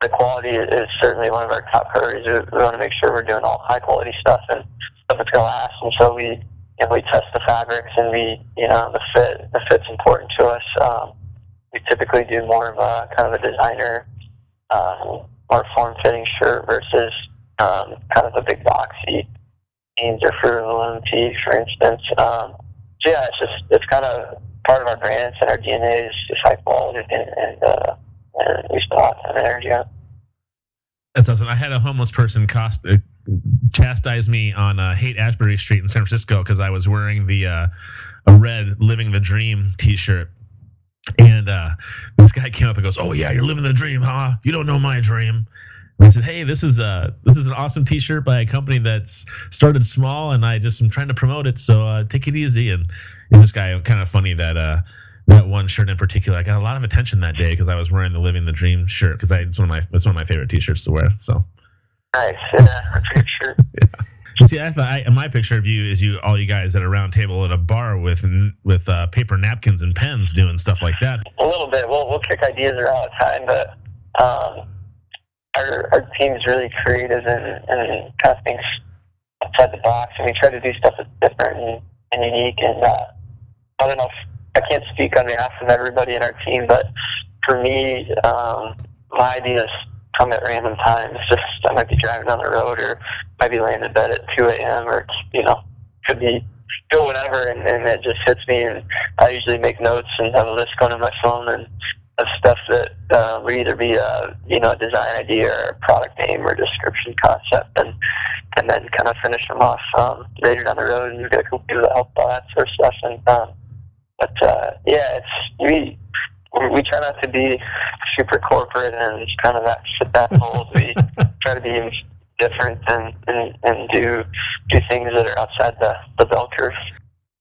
the quality is certainly one of our top priorities. We want to make sure we're doing all high quality stuff and stuff that's going to last. And so we test the fabrics, and the fit's important to us. We typically do more of a kind of a designer, more form-fitting shirt versus kind of a big boxy jeans or Fruit of the Loom tee, for instance. It's kind of part of our brand. It's in our DNA. It's just high quality, and we spend a lot of time and energy on it. That's awesome. I had a homeless person chastise me on Haight-Ashbury Street in San Francisco because I was wearing the a red "Living the Dream" T-shirt. And this guy came up and goes, "Oh yeah, you're living the dream, huh? You don't know my dream." And I said, "Hey, this is an awesome T-shirt by a company that's started small, and I just am trying to promote it. So take it easy." And this guy, kind of funny that that one shirt in particular, I got a lot of attention that day because I was wearing the "Living the Dream" shirt because it's one of my favorite T-shirts to wear. So nice, yeah, that's a good shirt. Yeah. See, I thought my picture of you is all you guys at a round table at a bar with paper napkins and pens doing stuff like that. A little bit. We'll kick ideas around all the time, but our team's really creative and kind of thinks outside the box, and we try to do stuff that's different and unique. And I don't know if I can't speak on behalf of everybody in our team, but for me, my ideas come at random times. Just I might be driving down the road, or might be laying in bed at 2 a.m. or could be doing whatever, and it just hits me. And I usually make notes and have a list going on my phone, and stuff that would either be a design idea or a product name or description concept, and then kind of finish them off later down the road. And you've got a couple people that help all that sort of stuff. And we try not to be super corporate and just kind of fit that mold. We try to be different and do things that are outside the bell curve.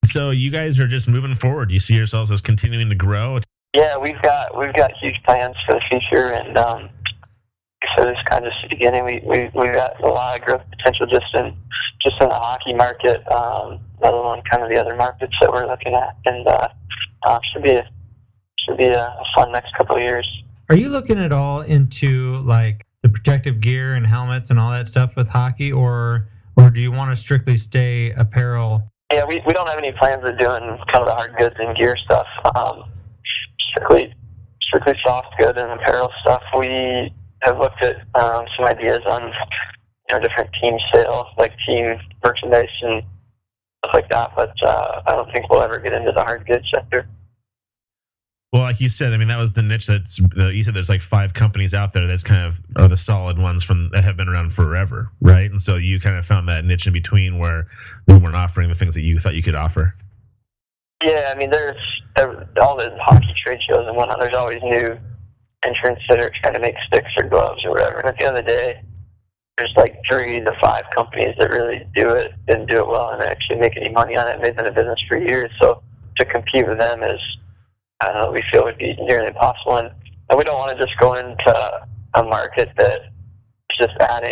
So you guys are just moving forward. You see yourselves as continuing to grow? Yeah, we've got huge plans for the future, and so this is kind of just the beginning. We've got a lot of growth potential just in the hockey market, let alone kind of the other markets that we're looking at, and should be a fun next couple of years. Are you looking at all into like the protective gear and helmets and all that stuff with hockey, or do you want to strictly stay apparel? Yeah, we don't have any plans of doing kind of the hard goods and gear stuff. Strictly soft good and apparel stuff. We have looked at some ideas on different team sales, like team merchandise and stuff like that. But I don't think we'll ever get into the hard goods sector. Well, like you said, I mean, that was the niche you said there's like 5 companies out there that's kind of are the solid ones that have been around forever, right? And so you kind of found that niche in between where they weren't offering the things that you thought you could offer. Yeah, I mean, there's all the hockey trade shows and whatnot. There's always new entrants that are trying to make sticks or gloves or whatever. And at the end of the day, there's like 3 to 5 companies that really do it and do it well and actually make any money on it. And they've been in business for years. So to compete with them is, I don't know, we feel would be nearly impossible. And we don't want to just go into a market that is just not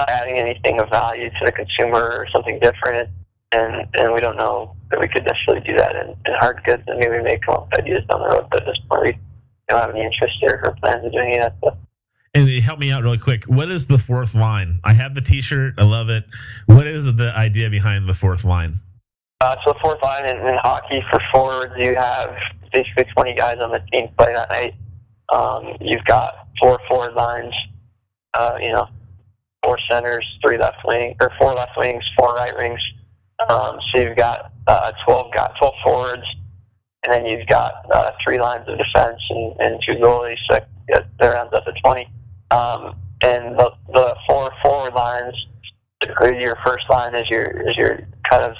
adding anything of value to the consumer or something different. And we don't know that we could necessarily do that in hard goods. And maybe we may come up with ideas down the road, but at this point we don't have any interest or plans of doing that. And help me out really quick. What is the 4th line? I have the T-shirt. I love it. What is the idea behind the 4th line? So the 4th line in hockey, for forwards, you have basically 20 guys on the team play that night. You've got 4 forward lines, 4 centers, 4 left wings, 4 right wings. So you've got 12 forwards, and then you've got 3 lines of defense and 2 goalies. So that rounds up to 20. And the 4 forward lines, typically your first line is your kind of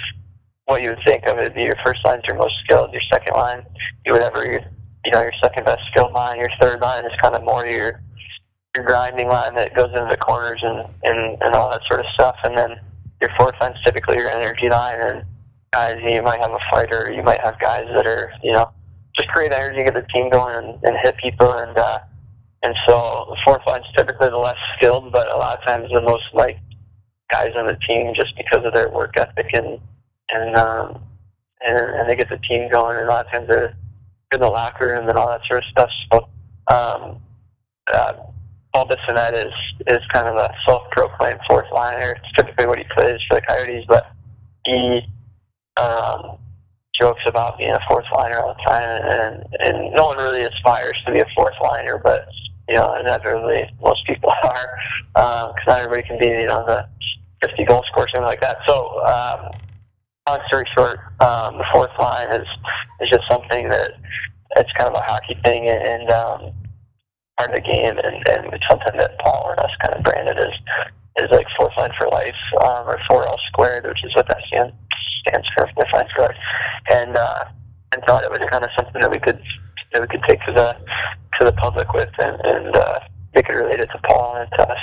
what you would think of it be your first line is your most skilled. Your second line, your second best skilled line. Your third line is kind of more your grinding line that goes into the corners and all that sort of stuff. And then your fourth line is typically your energy line, and guys, you might have a fighter, you might have guys that are, just create energy, get the team going and hit people. And so the fourth line is typically the less skilled, but a lot of times the most liked guys on the team just because of their work ethic and they get the team going, and a lot of times they're in the locker room and all that sort of stuff. So Paul Bissonette is kind of a self-proclaimed fourth liner. It's typically what he plays for the Coyotes, but he jokes about being a fourth liner all the time, and no one really aspires to be a fourth liner, but inevitably most people are, because not everybody can be the 50 goal scorer, something like that. So long story short, the fourth line is just something that it's kind of a hockey thing and part of the game, and it's something that Paul and us kind of branded as like fourth line for life, or 4L squared, which is what that stands for, fourth line for life, and thought it was kind of something that we could take to the public with and make it related to Paul and to us.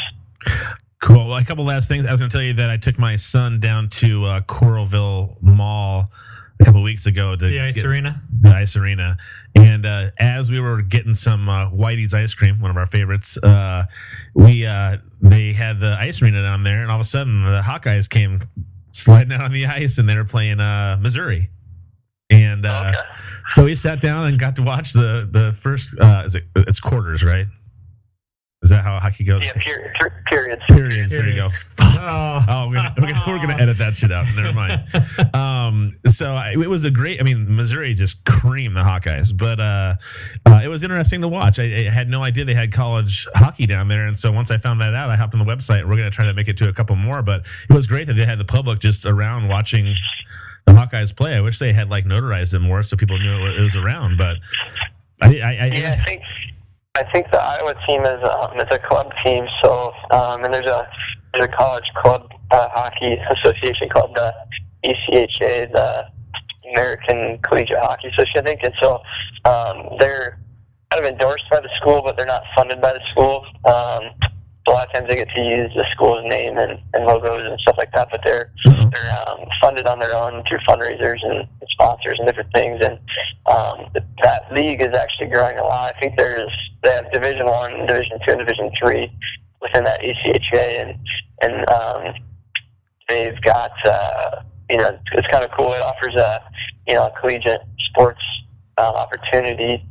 Cool. Well, a couple last things. I was going to tell you that I took my son down to Coralville Mall a couple wehad to the ice arena. The ice arena, and as we were getting some Whitey's ice cream, one of our favorites, they had the ice arena down there, and all of a sudden the Hawkeyes came sliding out on the ice, and they were playing Missouri, and so we sat down and got to watch the first. It's quarters, right? Is that how hockey goes? Yeah, periods. Periods. There you go. Oh, we're gonna edit that shit out. Never mind. So it was a great. I mean, Missouri just creamed the Hawkeyes, but it was interesting to watch. I had no idea they had college hockey down there, and so once I found that out, I hopped on the website. We're gonna try to make it to a couple more, but it was great that they had the public just around watching the Hawkeyes play. I wish they had notarized it more so people knew it was around, but. Yeah, I think the Iowa team is it's a club team. So and there's a college club hockey association called the ECHA, the American Collegiate Hockey Association, I think. And so they're kind of endorsed by the school, but they're not funded by the school. So a lot of times they get to use the school's name and logos and stuff like that, but they're funded on their own through fundraisers and sponsors and different things. And that league is actually growing a lot. I think they have Division I, Division II, and Division III within that ECHA, and they've got it's kind of cool. It offers a collegiate sports opportunity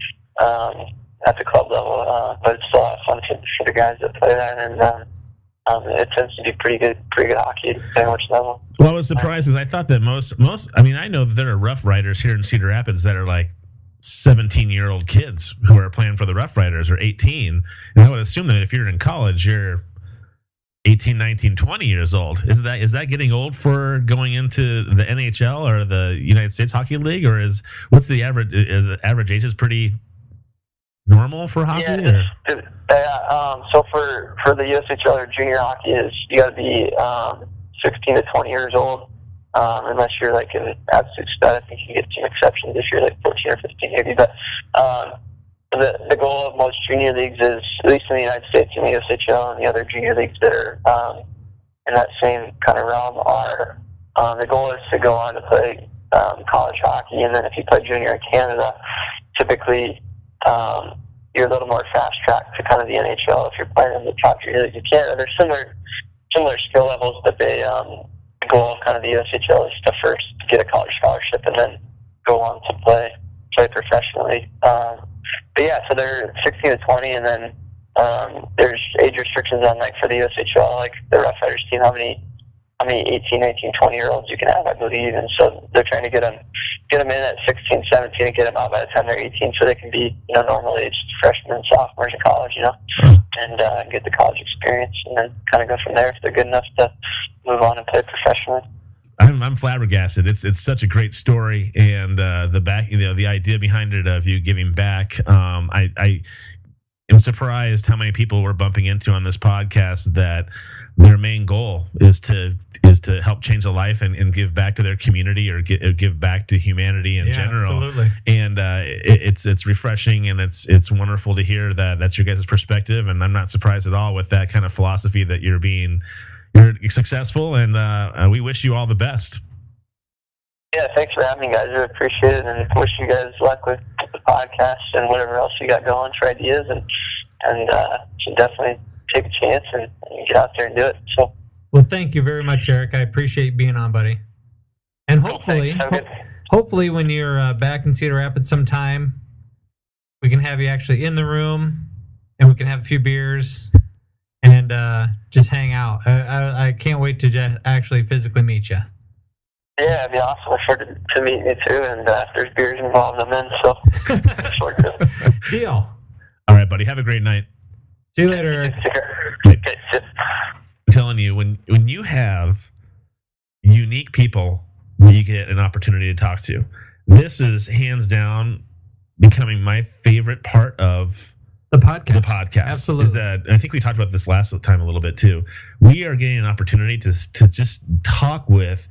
at the club level, but it's still a lot of fun for the guys that play that, and it tends to be pretty good hockey at very much level. Well, I was surprised because I thought that most. I mean, I know that there are Rough Riders here in Cedar Rapids that are like 17-year-old kids who are playing for the Rough Riders, or 18, and I would assume that if you're in college, you're 18, 19, 20 years old. Is that getting old for going into the NHL or the United States Hockey League, or what's the average? Is the average age is pretty normal for hockey? So for the USHL or junior hockey, you got to be 16 to 20 years old, unless you're like an absolute stud. I think you get some exceptions this year, like 14 or 15 maybe. But the goal of most junior leagues is, at least in the United States, in the USHL and the other junior leagues that are in that same kind of realm, are the goal is to go on to play college hockey. And then if you play junior in Canada, typically you're a little more fast track to kind of the NHL if you're playing in the top junior leagues in Canada. There's similar skill levels, but the goal of kind of the USHL is to first get a college scholarship and then go on to play professionally. But yeah, so they're 16 to 20, and then there's age restrictions on, like, for the USHL, like the Rough Riders team, how many 18, 19, 20-year-olds you can have, I believe. And so they're trying to get them in at 16, 17, and get them out by the time they're 18, so they can be, normal-aged freshmen and sophomores in college, and get the college experience, and then kind of go from there if they're good enough to move on and play professionally. I'm flabbergasted. It's such a great story, and the idea behind it of you giving back. I am surprised how many people we're bumping into on this podcast that their main goal is to help change a life and give back to their community, or give back to humanity in general. Absolutely. And it's refreshing, and it's wonderful to hear that that's your guys' perspective. And I'm not surprised at all with that kind of philosophy that you're successful, and we wish you all the best. Yeah, thanks for having me, guys. I appreciate it, and wish you guys luck with the podcast and whatever else you got going for ideas, and should definitely take a chance and get out there and do it. So, well, thank you very much, Eric. I appreciate being on, buddy. And hopefully when you're back in Cedar Rapids sometime, we can have you actually in the room, and we can have a few beers and just hang out. I can't wait to actually physically meet you. Yeah, it'd be awesome. I look forward to meeting you too, and if there's beers involved, I'm in, so look forward to it. Deal. All right, buddy. Have a great night. See you later, Eric. I'm telling you, when you have unique people that you get an opportunity to talk to, this is hands down becoming my favorite part of the podcast. Absolutely. Is that, I think we talked about this last time a little bit too. We are getting an opportunity to just talk with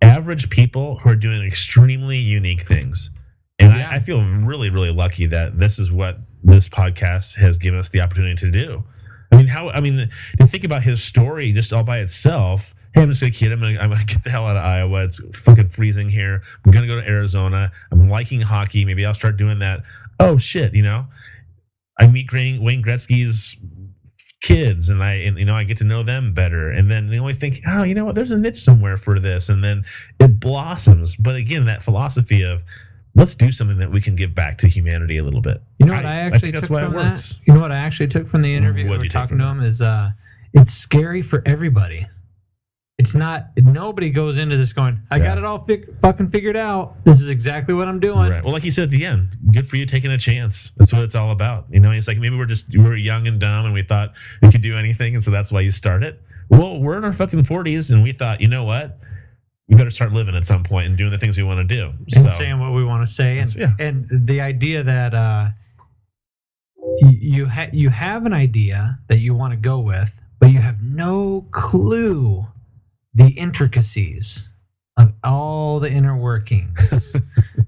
average people who are doing extremely unique things. And I feel really, really lucky that this is what this podcast has given us the opportunity to do. To think about his story just all by itself. Hey, I'm just a kid. I'm gonna get the hell out of Iowa. It's fucking freezing here. I'm gonna go to Arizona. I'm liking hockey. Maybe I'll start doing that. Oh shit, I meet Wayne Gretzky's kids, and I get to know them better. And then they only think, oh, you know what? There's a niche somewhere for this, and then it blossoms. But again, that philosophy of let's do something that we can give back to humanity a little bit. You know what I actually took from that? You know what I actually took from the interview? We're talking to him is it's scary for everybody. It's not. Nobody goes into this going, I got it all fucking figured out. This is exactly what I'm doing. Right. Well, like you said at the end, good for you taking a chance. That's what it's all about. It's like maybe we're young and dumb, and we thought we could do anything, and so that's why you started. Well, we're in our fucking 40s, and we thought, you know what? We better start living at some point and doing the things we want to do. And saying what we want to say. And the idea that, you have an idea that you want to go with, but you have no clue the intricacies of all the inner workings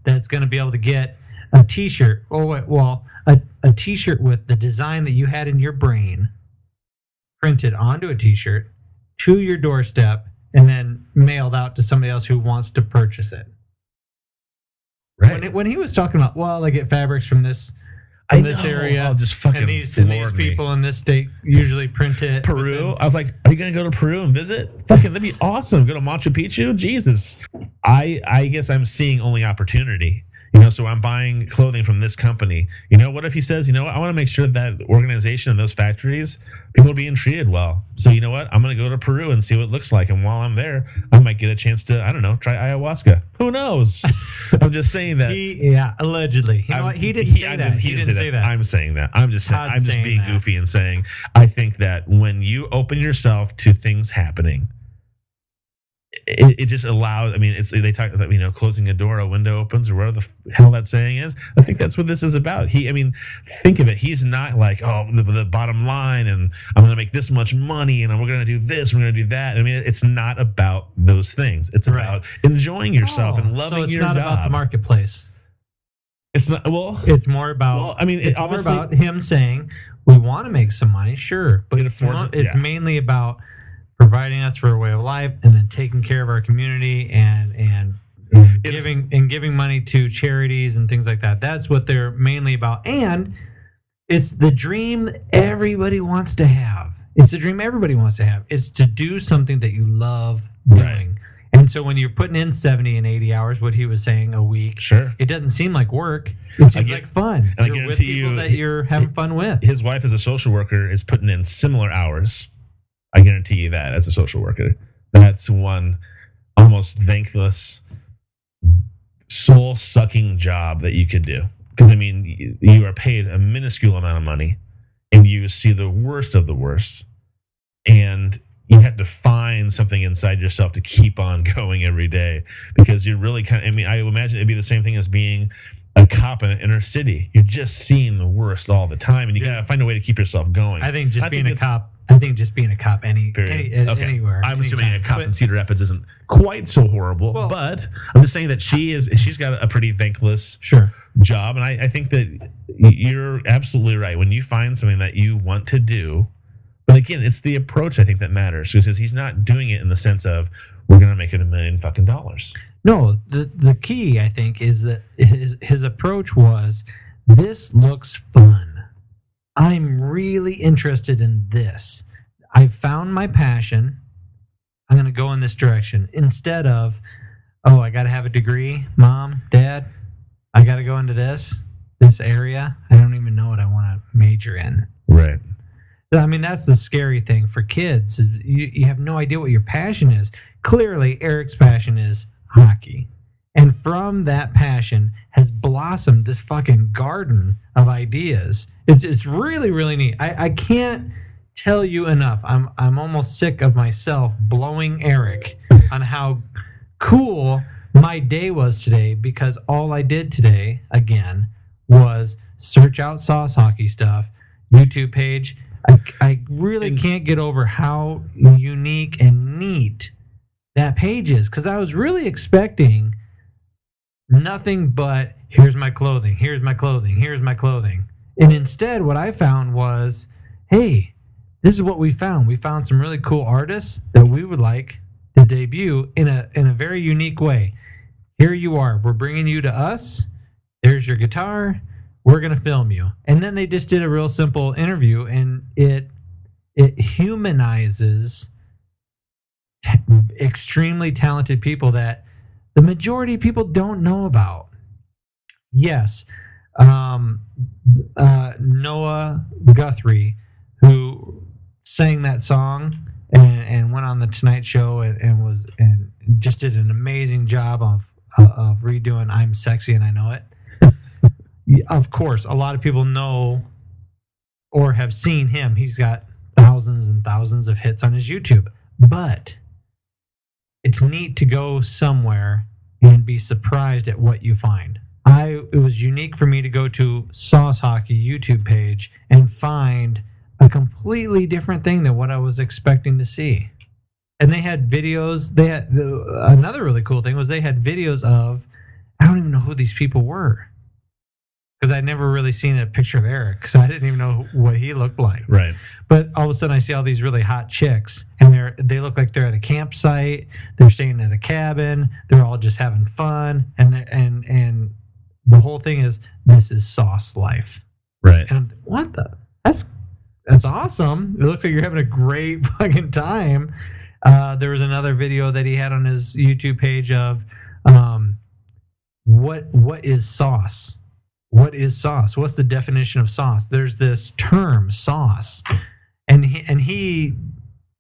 that's going to be able to get a t-shirt. A t-shirt with the design that you had in your brain printed onto a t-shirt to your doorstep and then mailed out to somebody else who wants to purchase it. Right. When he was talking about, well, I get fabrics from this area. Oh, just fucking and these floored me. people in this state usually print it. Peru. I was like, are you going to go to Peru and visit? Fucking, that'd be awesome. Go to Machu Picchu? Jesus. I guess I'm seeing only opportunity. So I'm buying clothing from this company. What if he says, I want to make sure that organization and those factories, people are being treated well. So you know what? I'm going to go to Peru and see what it looks like. And while I'm there, I might get a chance to, I don't know, try ayahuasca. Who knows? I'm just saying that. Allegedly. You know what? He didn't say that. He didn't say that. I'm saying that. I'm just saying. I'm just being that. goofy and saying, I think that when you open yourself to things happening, it just allows. I mean, they talk about closing a door, a window opens, or whatever the hell that saying is. I think that's what this is about. Think of it. He's not like, the bottom line, and I'm going to make this much money, and we're going to do this, we're going to do that. I mean, it's not about those things. It's about enjoying yourself and loving your job. So it's not about the marketplace. It's not. Well, it's more about. Well, I mean, it's more about him saying we want to make some money, sure, but it's mainly about providing us for a way of life, and then taking care of our community and giving money to charities and things like that. That's what they're mainly about. And it's the dream everybody wants to have. It's the dream everybody wants to have. It's to do something that you love doing. Right. And so when you're putting in 70 and 80 hours, what he was saying, a week, sure, it doesn't seem like work. It seems like fun. And you're with people that you're having fun with. His wife, as a social worker, is putting in similar hours. I guarantee you that as a social worker. That's one almost thankless, soul-sucking job that you could do. Because, you are paid a minuscule amount of money, and you see the worst of the worst. And you have to find something inside yourself to keep on going every day. Because you're really I imagine it'd be the same thing as being a cop in an inner city. You're just seeing the worst all the time, and you got to find a way to keep yourself going. I think just being a cop anywhere. I'm assuming a cop in Cedar Rapids isn't quite so horrible, but I'm just saying that she's got a pretty thankless job, and I think that you're absolutely right. When you find something that you want to do, but again, it's the approach I think that matters, because he's not doing it in the sense of we're going to make it $1 million fucking dollars. No, the key I think is that his approach was, this looks fun. I'm really interested in this. I've found my passion. I'm going to go in this direction. Instead of, I got to have a degree, Mom, Dad. I got to go into this area. I don't even know what I want to major in. Right. That's the scary thing for kids. You have no idea what your passion is. Clearly, Eric's passion is hockey. And from that passion has blossomed this fucking garden of ideas. It's really, really neat. I can't tell you enough. I'm almost sick of myself blowing Eric on how cool my day was today, because all I did today, again, was search out Sauce Hockey stuff, YouTube page. I really can't get over how unique and neat that page is, because I was really expecting nothing but here's my clothing, here's my clothing, here's my clothing. And instead, what I found was, hey, this is what we found. We found some really cool artists that we would like to debut in a very unique way. Here you are. We're bringing you to us. There's your guitar. We're going to film you. And then they just did a real simple interview, and it humanizes extremely talented people that the majority of people don't know about. Yes, Noah Guthrie, who sang that song and went on the Tonight Show and just did an amazing job of redoing "I'm Sexy and I Know It." Of course, a lot of people know or have seen him. He's got thousands and thousands of hits on his YouTube, but it's neat to go somewhere and be surprised at what you find. it was unique for me to go to Sauce Hockey YouTube page and find a completely different thing than what I was expecting to see. And they had videos. They had another really cool thing was they had videos of, I don't even know who these people were, because I'd never really seen a picture of Eric, so I didn't even know what he looked like. Right. But all of a sudden, I see all these really hot chicks, and they look like they're at a campsite. They're staying at a cabin. They're all just having fun, and the whole thing is, this is Sauce life. Right. And I'm like, what the? That's awesome. It looks like you're having a great fucking time. There was another video that he had on his YouTube page of what is sauce? What is sauce? What's the definition of sauce? There's this term, sauce. And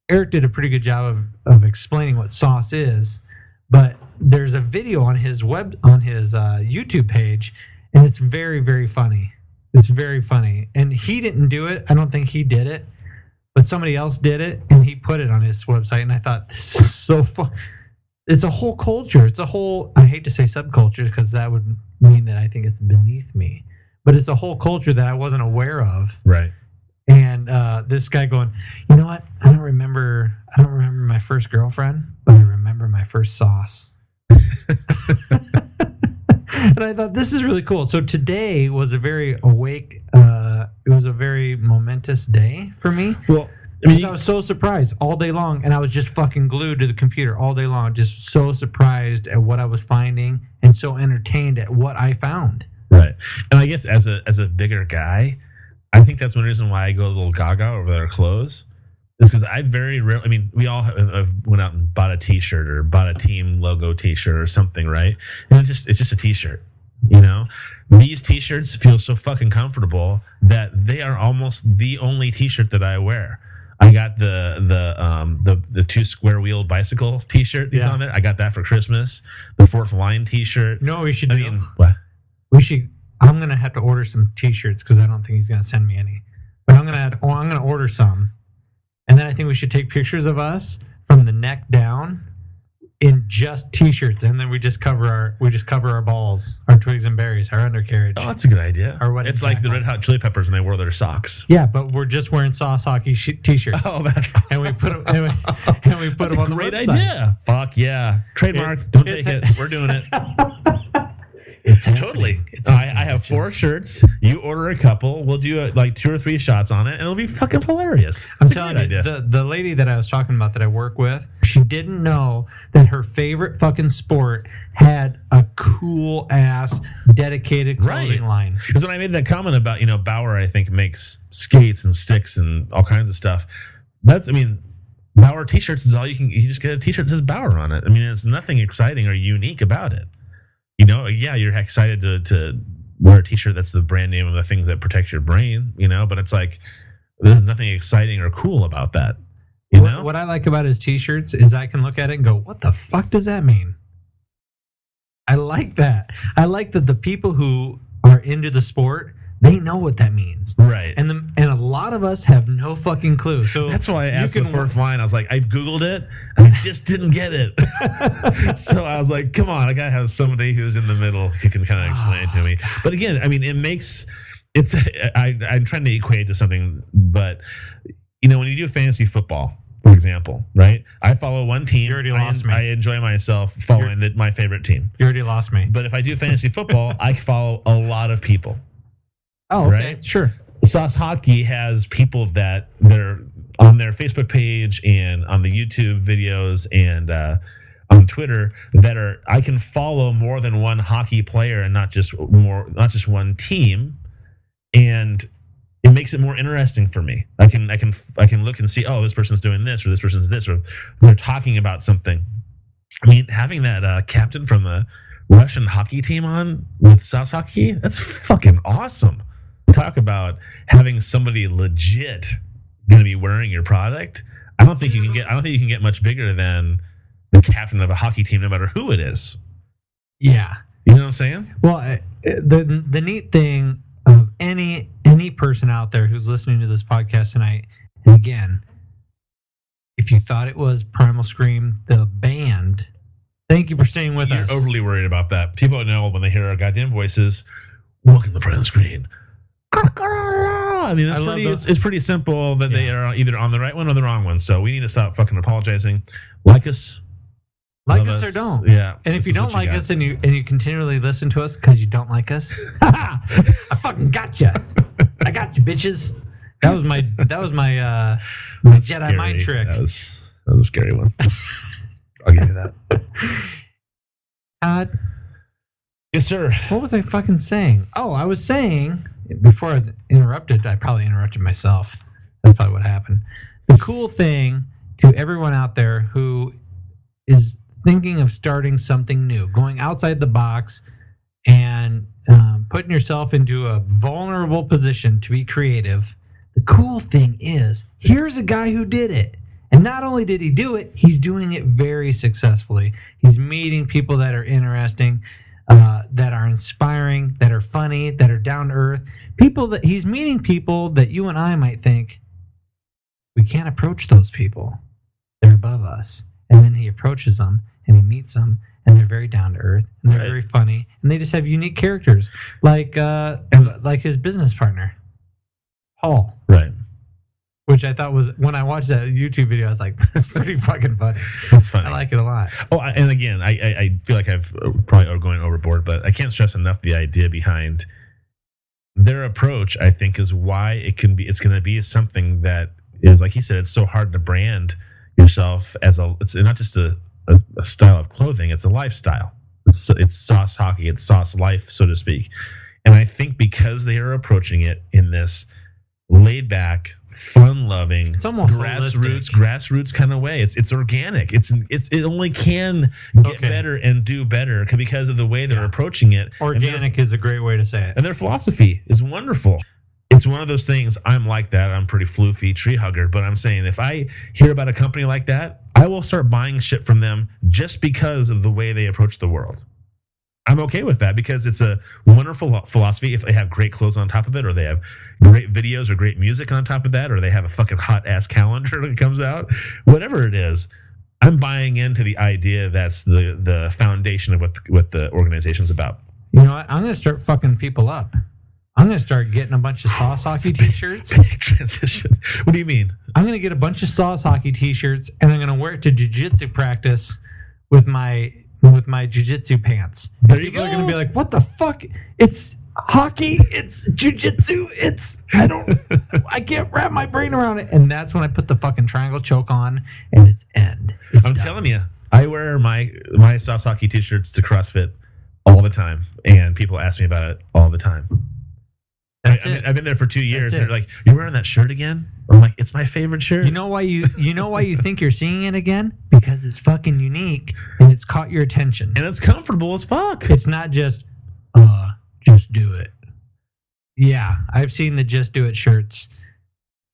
Eric did a pretty good job of explaining what sauce is, but there's a video on his YouTube page, and it's very, very funny. It's very funny. And he didn't do it. I don't think he did it, but somebody else did it, and he put it on his website, and I thought, this is so fun. It's a whole culture. It's a whole, I hate to say subculture because that would mean that I think it's beneath me, but it's a whole culture that I wasn't aware of. Right. And this guy going, you know what? I don't remember my first girlfriend, but I remember my first sauce. And I thought, this is really cool. So today was a very it was a very momentous day for me. Well, Because I was so surprised all day long, and I was just fucking glued to the computer all day long, just so surprised at what I was finding and so entertained at what I found. Right. And I guess as a bigger guy, I think that's one reason why I go a little gaga over their clothes. Is because I very rarely, I mean, we all have went out and bought a t-shirt or bought a team logo t-shirt or something, right? And it's just a t-shirt, you know? These t-shirts feel so fucking comfortable that they are almost the only t-shirt that I wear. I got the two square wheeled bicycle t-shirt that's on there. I got that for Christmas. The Fourth Line t-shirt. You know what we should I do? mean, what? I'm gonna have to order some t-shirts because I don't think he's gonna send me any. But I'm gonna order some, and then I think we should take pictures of us from the neck down in just t-shirts, and then we just cover our balls, our twigs and berries, our undercarriage. Oh, that's a good idea. It's like the jacket. Red Hot Chili Peppers when they wore their socks. Yeah, but we're just wearing Sauce Hockey t-shirts. Oh, that's and we put them, and we put them on the great website. idea. Fuck yeah, trademark. Don't take it. We're doing it. It's Totally. I have 4 shirts. You order a couple. We'll do like 2 or 3 shots on it, and it'll be fucking hilarious. I'm telling you, the lady that I was talking about that I work with, she didn't know that her favorite fucking sport had a cool ass dedicated clothing line. Because when I made that comment about, Bauer, I think makes skates and sticks and all kinds of stuff. Bauer t-shirts is all you just get a t-shirt that says Bauer on it. I mean, it's nothing exciting or unique about it. Yeah, you're excited to wear a t-shirt that's the brand name of the things that protect your brain, but it's like there's nothing exciting or cool about that. What I like about his t-shirts is I can look at it and go, what the fuck does that mean? I like that. I like that the people who are into the sport, they know what that means. Right. And a lot of us have no fucking clue. So that's why I asked the Fourth Line. I was like, I've Googled it and I just didn't get it. So I was like, come on, I gotta have somebody who's in the middle who can kind of explain to me. But again, I mean, I'm trying to equate to something, but when you do fantasy football, for example, right? I follow one team. You already lost me. I enjoy myself following my favorite team. You already lost me. But if I do fantasy football, I follow a lot of people. Oh, okay. Right? Sure. Sauce Hockey has people that they're on their Facebook page and on the YouTube videos and on Twitter that I can follow more than one hockey player and not just one team, and it makes it more interesting for me. I can look and see, oh, this person's doing this or this person's this, or they're talking about something. I mean, having that captain from the Russian hockey team on with Sauce Hockey, that's fucking awesome. Talk about having somebody legit going to be wearing your product. I don't think you can get much bigger than the captain of a hockey team, no matter who it is. Yeah, you know what I'm saying? Well, the neat thing of any person out there who's listening to this podcast tonight, and again, if you thought it was Primal Scream, the band, Thank you for staying with You're us. overly worried about that. People know when they hear our goddamn voices, welcome to the Primal Screen. I mean, it's pretty simple that they are either on the right one or the wrong one. So we need to stop fucking apologizing. Like us. Like us or don't. Yeah. And if you don't like us and you continually listen to us because you don't like us, I fucking got you. I got you, bitches. That was my Jedi scary. mind trick. That was a scary one. I'll give you that. Todd, yes, sir. what was I fucking saying? Oh, I was saying before I was interrupted. I probably interrupted myself. That's probably what happened. The cool thing to everyone out there who is thinking of starting something new, going outside the box and putting yourself into a vulnerable position to be creative. The cool thing is, here's a guy who did it. And not only did he do it, he's doing it very successfully. He's meeting people that are interesting, that are inspiring, that are funny, that are down to earth. He's meeting people that you and I might think, we can't approach those people. They're above us. And then he approaches them and he meets them, and they're very down to earth, and they're very funny, and they just have unique characters, like his business partner, Paul. Right. Which I thought was, when I watched that YouTube video, I was like, that's pretty fucking funny. That's funny. I like it a lot. Oh, and again, I feel like I've probably going overboard, but I can't stress enough the idea behind their approach. I think is why it's going to be something that is, like he said, it's so hard to brand yourself as it's not just a style of clothing, it's a lifestyle. It's sauce hockey, it's sauce life, so to speak. And I think because they are approaching it in this laid back, fun-loving, it's almost grassroots kind of way. It's organic. It only can get better and do better because of the way they're approaching it. Organic is a great way to say it. And their philosophy is wonderful. It's one of those things. I'm like that. I'm pretty floofy tree hugger, but I'm saying if I hear about a company like that, I will start buying shit from them just because of the way they approach the world. I'm okay with that because it's a wonderful philosophy. If they have great clothes on top of it, or they have great videos or great music on top of that, or they have a fucking hot ass calendar that comes out, whatever it is, I'm buying into the idea that's the foundation of what the organization's about. You know what? I'm going to start fucking people up. I'm going to start getting a bunch of sauce hockey t-shirts. Big transition. What do you mean? I'm going to get a bunch of sauce hockey t-shirts, and I'm going to wear it to jiu-jitsu practice with my jiu-jitsu pants. There you People go. are going to be like, what the fuck? It's hockey. It's jiu-jitsu. I can't wrap my brain around it. And that's when I put the fucking triangle choke on, and it's end. I'm telling you, I wear my sauce hockey t-shirts to CrossFit all the time, and people ask me about it all the time. I've been there for 2 years. And they're like, "You're wearing that shirt again?" I'm like, "It's my favorite shirt." You know why you think you're seeing it again? Because it's fucking unique and it's caught your attention. And it's comfortable as fuck. It's not just do it. Yeah, I've seen the Just Do It shirts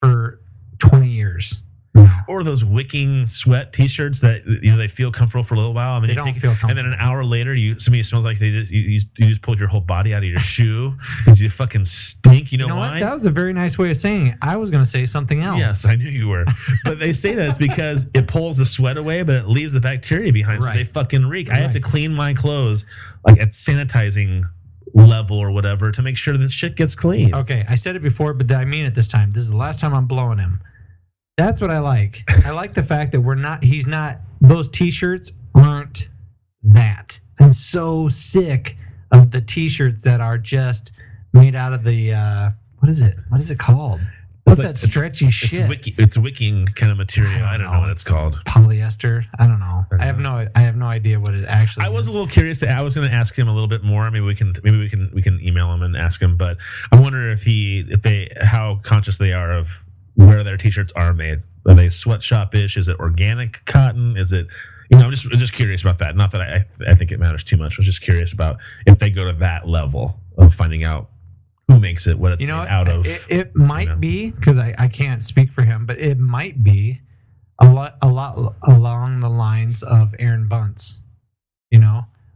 for 20 years. Or those wicking sweat t-shirts that they feel comfortable for a little while, and then they don't feel comfortable. And then an hour later, somebody smells like you just pulled your whole body out of your shoe because you fucking stink. You know why? What? That was a very nice way of saying it. I was going to say something else. Yes, I knew you were. But they say that it's because it pulls the sweat away, but it leaves the bacteria behind, so they fucking reek. I have to clean my clothes like at sanitizing level or whatever to make sure this shit gets clean. Okay, I said it before, but I mean it this time. This is the last time I'm blowing him. That's what I like. I like the fact that those t-shirts aren't that. I'm so sick of the t-shirts that are just made out of the, what is it? What is it called? What's that stretchy shit? It's wicking kind of material. I don't know what it's called. Polyester? I don't know. I have no idea what it actually is. I was a little curious. I was going to ask him a little bit more. Maybe we can email him and ask him. But I wonder how conscious they are of where their t-shirts are made. Are they sweatshop-ish? Is it organic cotton? Is it, I'm just curious about that. Not that I think it matters too much. I was just curious about if they go to that level of finding out who makes it, what it's made out of. It might be, because I can't speak for him, but it might be a lot along the lines of Aaron Bunce.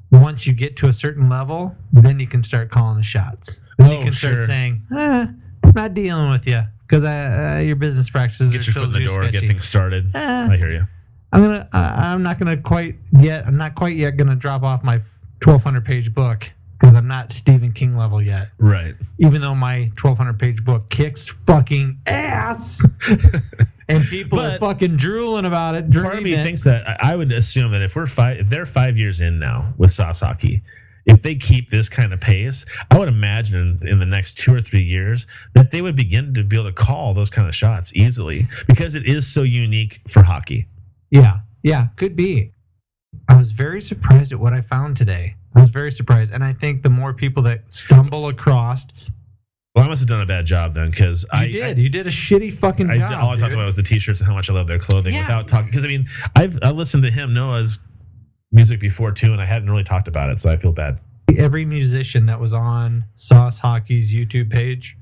Once you get to a certain level, then you can start calling the shots. Then you can start saying, I'm not dealing with you because your business practices get your foot in the door, get things started. I hear you. I'm not quite yet gonna drop off my 1,200 page book because I'm not Stephen King level yet. Right. Even though my 1,200 page book kicks fucking ass, and people are fucking drooling about it. Part of me thinks that I would assume that if they're 5 years in now with Sauce Hockey, if they keep this kind of pace, I would imagine in the next 2 or 3 years that they would begin to be able to call those kind of shots easily because it is so unique for hockey. Yeah, could be. I was very surprised at what I found today. I was very surprised. And I think the more people that stumble across... Well, I must have done a bad job then because You did a shitty fucking job. All I talked about was the t-shirts and how much I love their clothing without talking. Because, I mean, I listened to Noah's music before too, and I hadn't really talked about it, so I feel bad. Every musician that was on Sauce Hockey's YouTube page,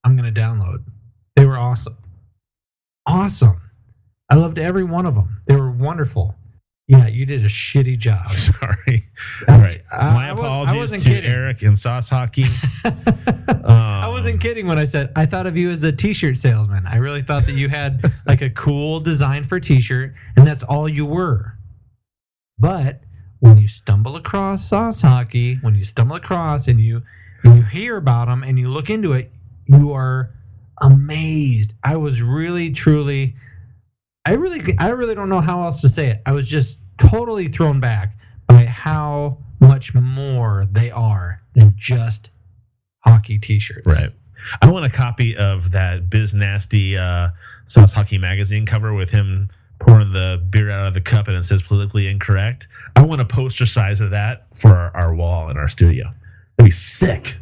I'm going to download. They were awesome. Awesome. I loved every one of them. They were wonderful. Yeah, you did a shitty job. Sorry. All right. My apologies to Eric and Sauce Hockey. I wasn't kidding when I said I thought of you as a t-shirt salesman. I really thought that you had like a cool design for a t-shirt, and that's all you were. But when you stumble across Sauce Hockey, when you stumble across and you hear about them and you look into it, you are amazed. I was really, truly... I really don't know how else to say it. I was just totally thrown back by how much more they are than just hockey t-shirts. Right. I want a copy of that Biz Nasty Sauce Hockey magazine cover with him pouring the beer out of the cup and it says politically incorrect. I want a poster size of that for our wall in our studio. That'd be sick.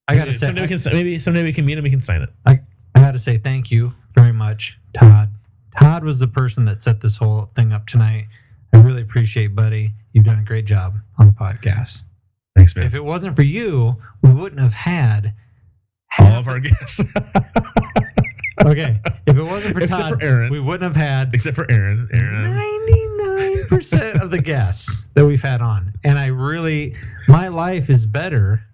I gotta say, maybe someday we can meet him. We can sign it. I gotta say thank you very much, Todd. Todd was the person that set this whole thing up tonight. I really appreciate, buddy. You've done a great job on the podcast. Thanks, man. If it wasn't for you, we wouldn't have had all of our guests. Okay. If it wasn't for Todd, for Aaron, we wouldn't have had... Except for Aaron. 99% of the guests that we've had on. And my life is better.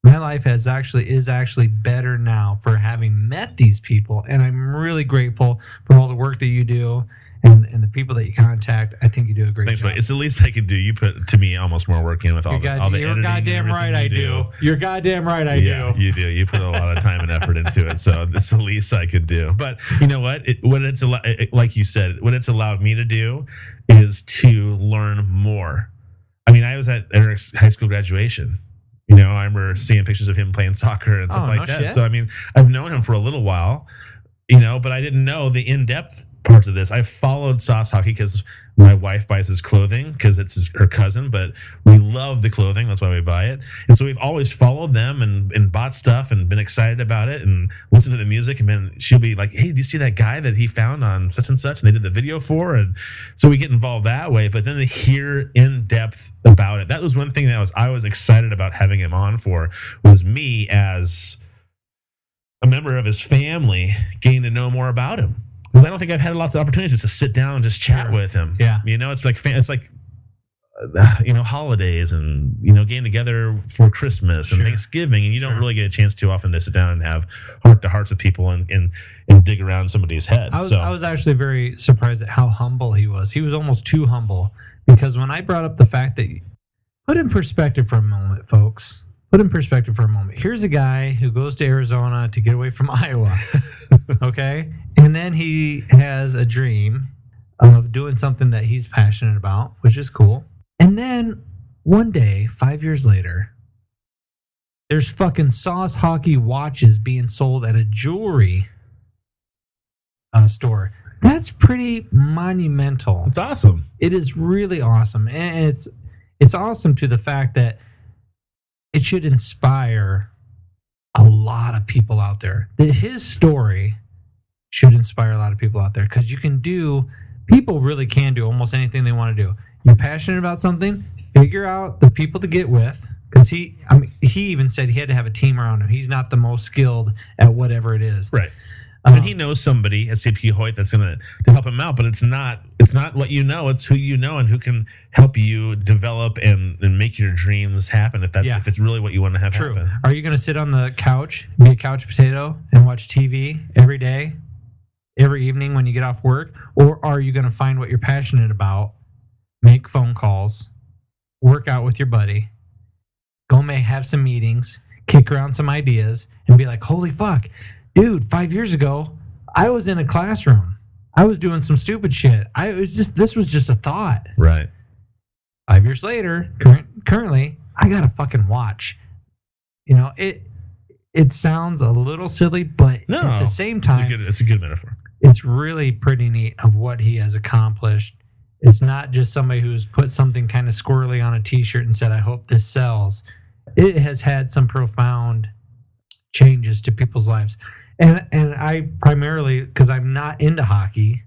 My life is actually better now for having met these people, and I'm really grateful for all the work that you do and the people that you contact. I think you do a great job. Thanks, it's the least I can do. You put to me almost more work in with all the editing. You're goddamn right I do. You're goddamn right I do. Yeah, you do. You put a lot of time and effort into it, so it's the least I could do. But you know what? Like you said, what it's allowed me to do is to learn more. I mean, I was at Eric's high school graduation. I remember seeing pictures of him playing soccer and stuff like that. Shit. So, I mean, I've known him for a little while, but I didn't know the in-depth parts of this. I followed Sauce Hockey because my wife buys his clothing because it's her cousin, but we love the clothing. That's why we buy it. And so we've always followed them and bought stuff and been excited about it and listened to the music. And then she'll be like, hey, do you see that guy that he found on such and such? And they did the video for. And so we get involved that way. But then to hear in depth about it, that was one thing that I was excited about having him on for, was me as a member of his family getting to know more about him. I don't think I've had lots of opportunities to sit down and just chat with him. Yeah. It's like holidays and, getting together for Christmas and Thanksgiving. And you don't really get a chance too often to sit down and have heart to hearts with people and dig around somebody's head. I was actually very surprised at how humble he was. He was almost too humble, because when I brought up the fact that, put in perspective for a moment, folks. Put in perspective for a moment. Here's a guy who goes to Arizona to get away from Iowa. Okay? And then he has a dream of doing something that he's passionate about, which is cool. And then one day, 5 years later, there's fucking Sauce Hockey watches being sold at a jewelry store. That's pretty monumental. It's awesome. It is really awesome. And it's awesome to the fact that it should inspire a lot of people out there. His story should inspire a lot of people out there, because people really can do almost anything they want to do. You're passionate about something, figure out the people to get with, because he even said he had to have a team around him. He's not the most skilled at whatever it is. Right. And he knows somebody at CP Hoyt that's going to help him out, but it's not what you know, it's who you know and who can help you develop and make your dreams happen if it's really what you want to have happen. Are you going to sit on the couch, be a couch potato, and watch TV every day every evening when you get off work? Or are you going to find what you're passionate about, make phone calls, work out with your buddy, have some meetings, kick around some ideas, and be like, holy fuck, dude, 5 years ago, I was in a classroom. I was doing some stupid shit. This was just a thought. Right. 5 years later, currently, I got a fucking watch. It sounds a little silly, but at the same time, it's a good metaphor. It's really pretty neat of what he has accomplished. It's not just somebody who's put something kind of squirrely on a t-shirt and said, I hope this sells. It has had some profound changes to people's lives. And I primarily, because I'm not into hockey,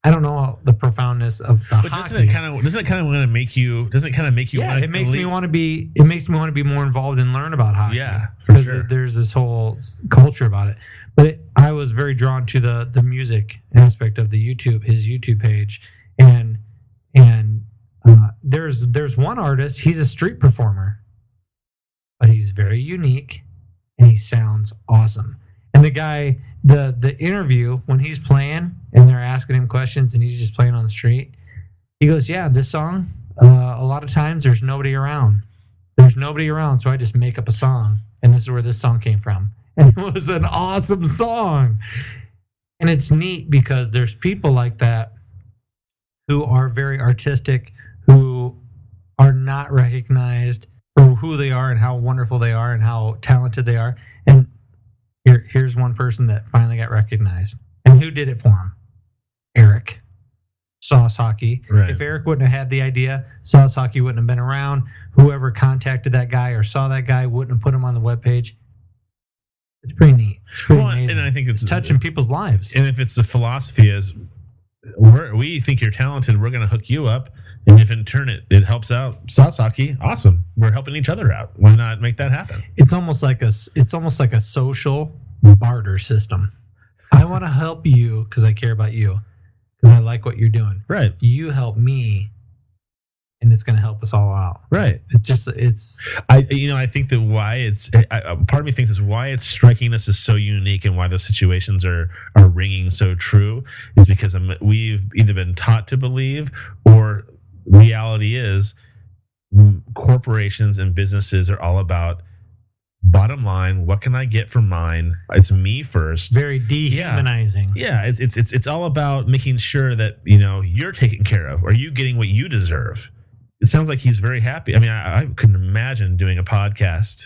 I don't know the profoundness of the hockey. Doesn't it kind of want to make you? Doesn't it kind of make you? Yeah, want it makes me want to be. It makes me want to be more involved and learn about hockey. Yeah, for because sure. There's this whole culture about it. But I was very drawn to the music aspect of his YouTube page, and there's one artist. He's a street performer, but he's very unique, and he sounds awesome. And the guy, the interview when he's playing and they're asking him questions and he's just playing on the street, he goes, yeah, this song, a lot of times there's nobody around. There's nobody around, so I just make up a song. And this is where this song came from. And it was an awesome song. And it's neat because there's people like that who are very artistic, who are not recognized for who they are and how wonderful they are and how talented they are. And here's one person that finally got recognized. And who did it for him? Eric. Sauce Hockey. Right. If Eric wouldn't have had the idea, Sauce Hockey wouldn't have been around. Whoever contacted that guy or saw that guy wouldn't have put him on the webpage. It's pretty neat. It's pretty amazing. And I think it's touching people's lives. And if it's the philosophy is, we think you're talented, we're going to hook you up. And if in turn it helps out Sauce Hockey, awesome. We're helping each other out. Why not make that happen? It's almost like a social barter system. I want to help you because I care about you, because I like what you're doing. Right. You help me, and it's going to help us all out. Right. I think that why it's part of me thinks is why it's striking us as so unique and why those situations are ringing so true is because we've either been taught to believe or reality is corporations and businesses are all about bottom line. What can I get for mine? It's me first. Very dehumanizing. Yeah. It's all about making sure that you're taken care of. Are you getting what you deserve? It sounds like he's very happy. I mean, I couldn't imagine doing a podcast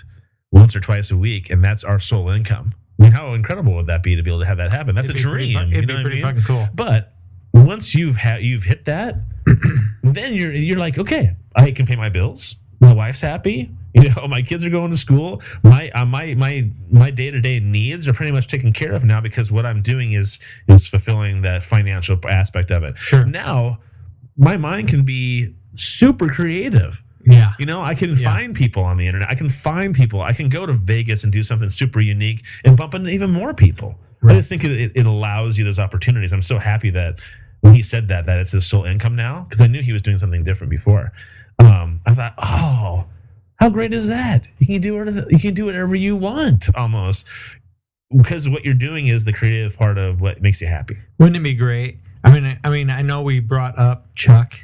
once or twice a week, and that's our sole income. I mean, how incredible would that be to be able to have that happen? That's a dream. It'd be pretty fucking cool. But once you've hit that, then you're like, okay, I can pay my bills. My wife's happy. My kids are going to school. My day-to-day needs are pretty much taken care of now because what I'm doing is fulfilling that financial aspect of it. Sure. Now, my mind can be super creative. Yeah. I can find people on the internet. I can find people. I can go to Vegas and do something super unique and bump into even more people. Right. I just think it allows you those opportunities. I'm so happy that when he said that it's his sole income now, because I knew he was doing something different before. I thought, oh, how great is that? You can do whatever you want almost, because what you're doing is the creative part of what makes you happy. Wouldn't it be great? I mean, I know we brought up Chuck.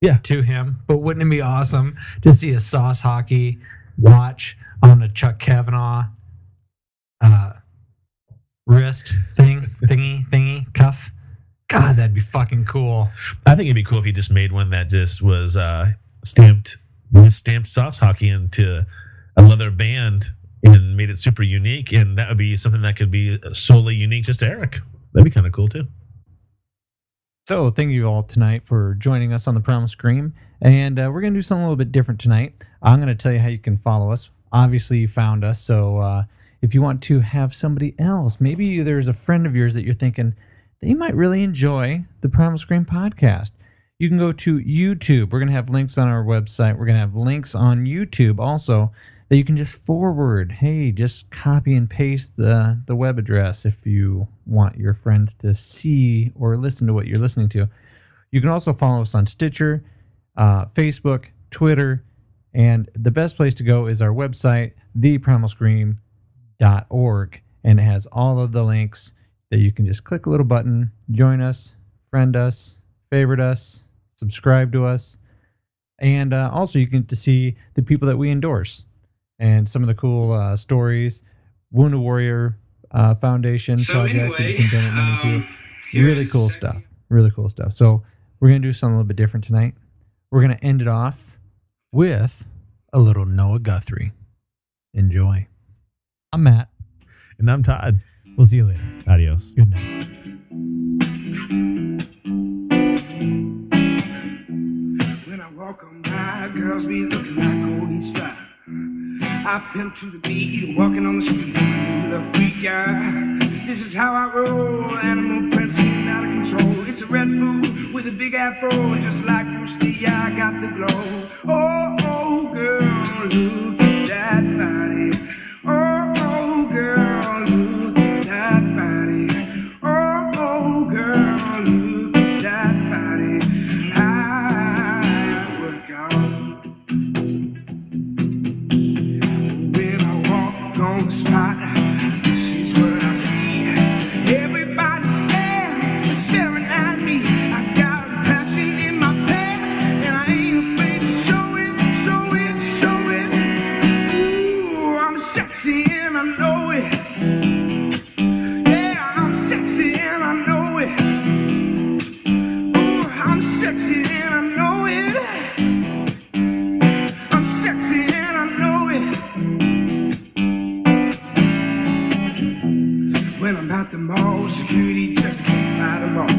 Yeah. To him, but wouldn't it be awesome to see a Sauce Hockey watch on a Chuck Kavanaugh wrist thingy cuff? God, that'd be fucking cool. I think it'd be cool if he just made one that just was stamped Sauce Hockey into a leather band and made it super unique, and that would be something that could be solely unique just to Eric. That'd be kind of cool too. So thank you all tonight for joining us on the Primal Scream, and we're going to do something a little bit different tonight. I'm going to tell you how you can follow us. Obviously, you found us, so if you want to have somebody else, maybe there's a friend of yours that you're thinking they might really enjoy the Primal Scream podcast, you can go to YouTube. We're going to have links on our website. We're going to have links on YouTube also that you can just forward. Hey, just copy and paste the web address if you want your friends to see or listen to what you're listening to. You can also follow us on Stitcher, Facebook, Twitter, and the best place to go is our website, theprimalscream.org, and it has all of the links that you can just click a little button, join us, friend us, favorite us, subscribe to us. And also you can get to see the people that we endorse and some of the cool stories. Wounded Warrior Foundation project that you can donate money to. Really cool stuff. Really cool stuff. So we're going to do something a little bit different tonight. We're going to end it off with a little Noah Guthrie. Enjoy. I'm Matt. And I'm Todd. We'll see you later. Adios. Good night. When I walk on by, girls be looking like always fly. I pimp to the beat, walking on the street, I'm a freak guy. This is how I roll, animal prince getting out of control. It's a red food with a big afro, just like Bruce Lee, I got the glow. Oh, oh, girl, look at that body. Oh, oh, girl, look at that body. Oh, oh, girl, look at that body. I work out. When I walk on the spot, this is what I see. Everybody staring at me. I got a passion in my pants, and I ain't afraid to show it, show it, show it. Ooh, I'm sexy and I know it. Yeah, I'm sexy and I know it. Ooh, I'm sexy and I know it. I'm sexy and I know it. When I'm at the mall, security just can't fight them off.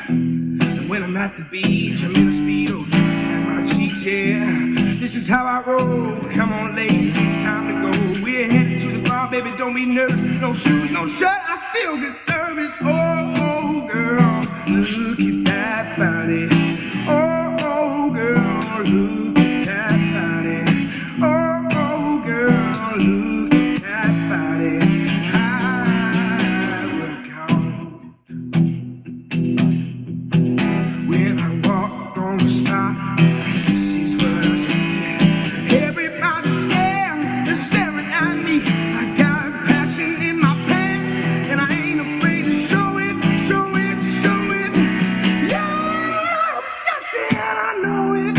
And when I'm at the beach, I'm in a Speedo, trying to tan my cheeks, yeah. This is how I roll. Come on, ladies, it's time to go. We're headed to the bar, baby, don't be nervous. No shoes, no shirt, I still get service. Oh, oh, girl, look at that body. Oh, oh, girl, look at that body. Oh, oh, girl, look at that body. I work out. When I walk on the spot, this is what I see. Everybody they're staring at me. I got a passion in my pants, and I ain't afraid to show it, show it, show it. Yeah, I'm sexy and I know it.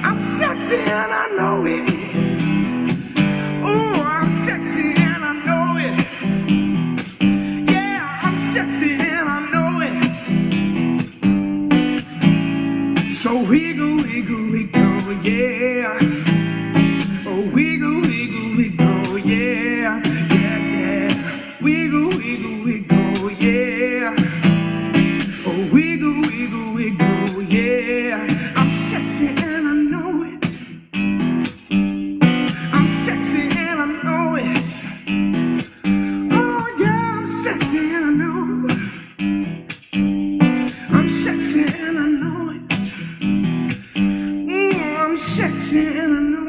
I'm sexy and I know it. Oh, I'm sexy and I know it. Yeah, I'm sexy and I know it. So wiggle, wiggle, wiggle, yeah. Oh, wiggle, wiggle, wiggle, yeah. Yeah, yeah. Wiggle, wiggle, wiggle, yeah. Oh, wiggle, wiggle, wiggle, yeah. I'm sexy and I know it. I'm sexy and I know it. Oh, yeah, I'm sexy and I know it. I'm sexy and I know it. I'm sexy and I know.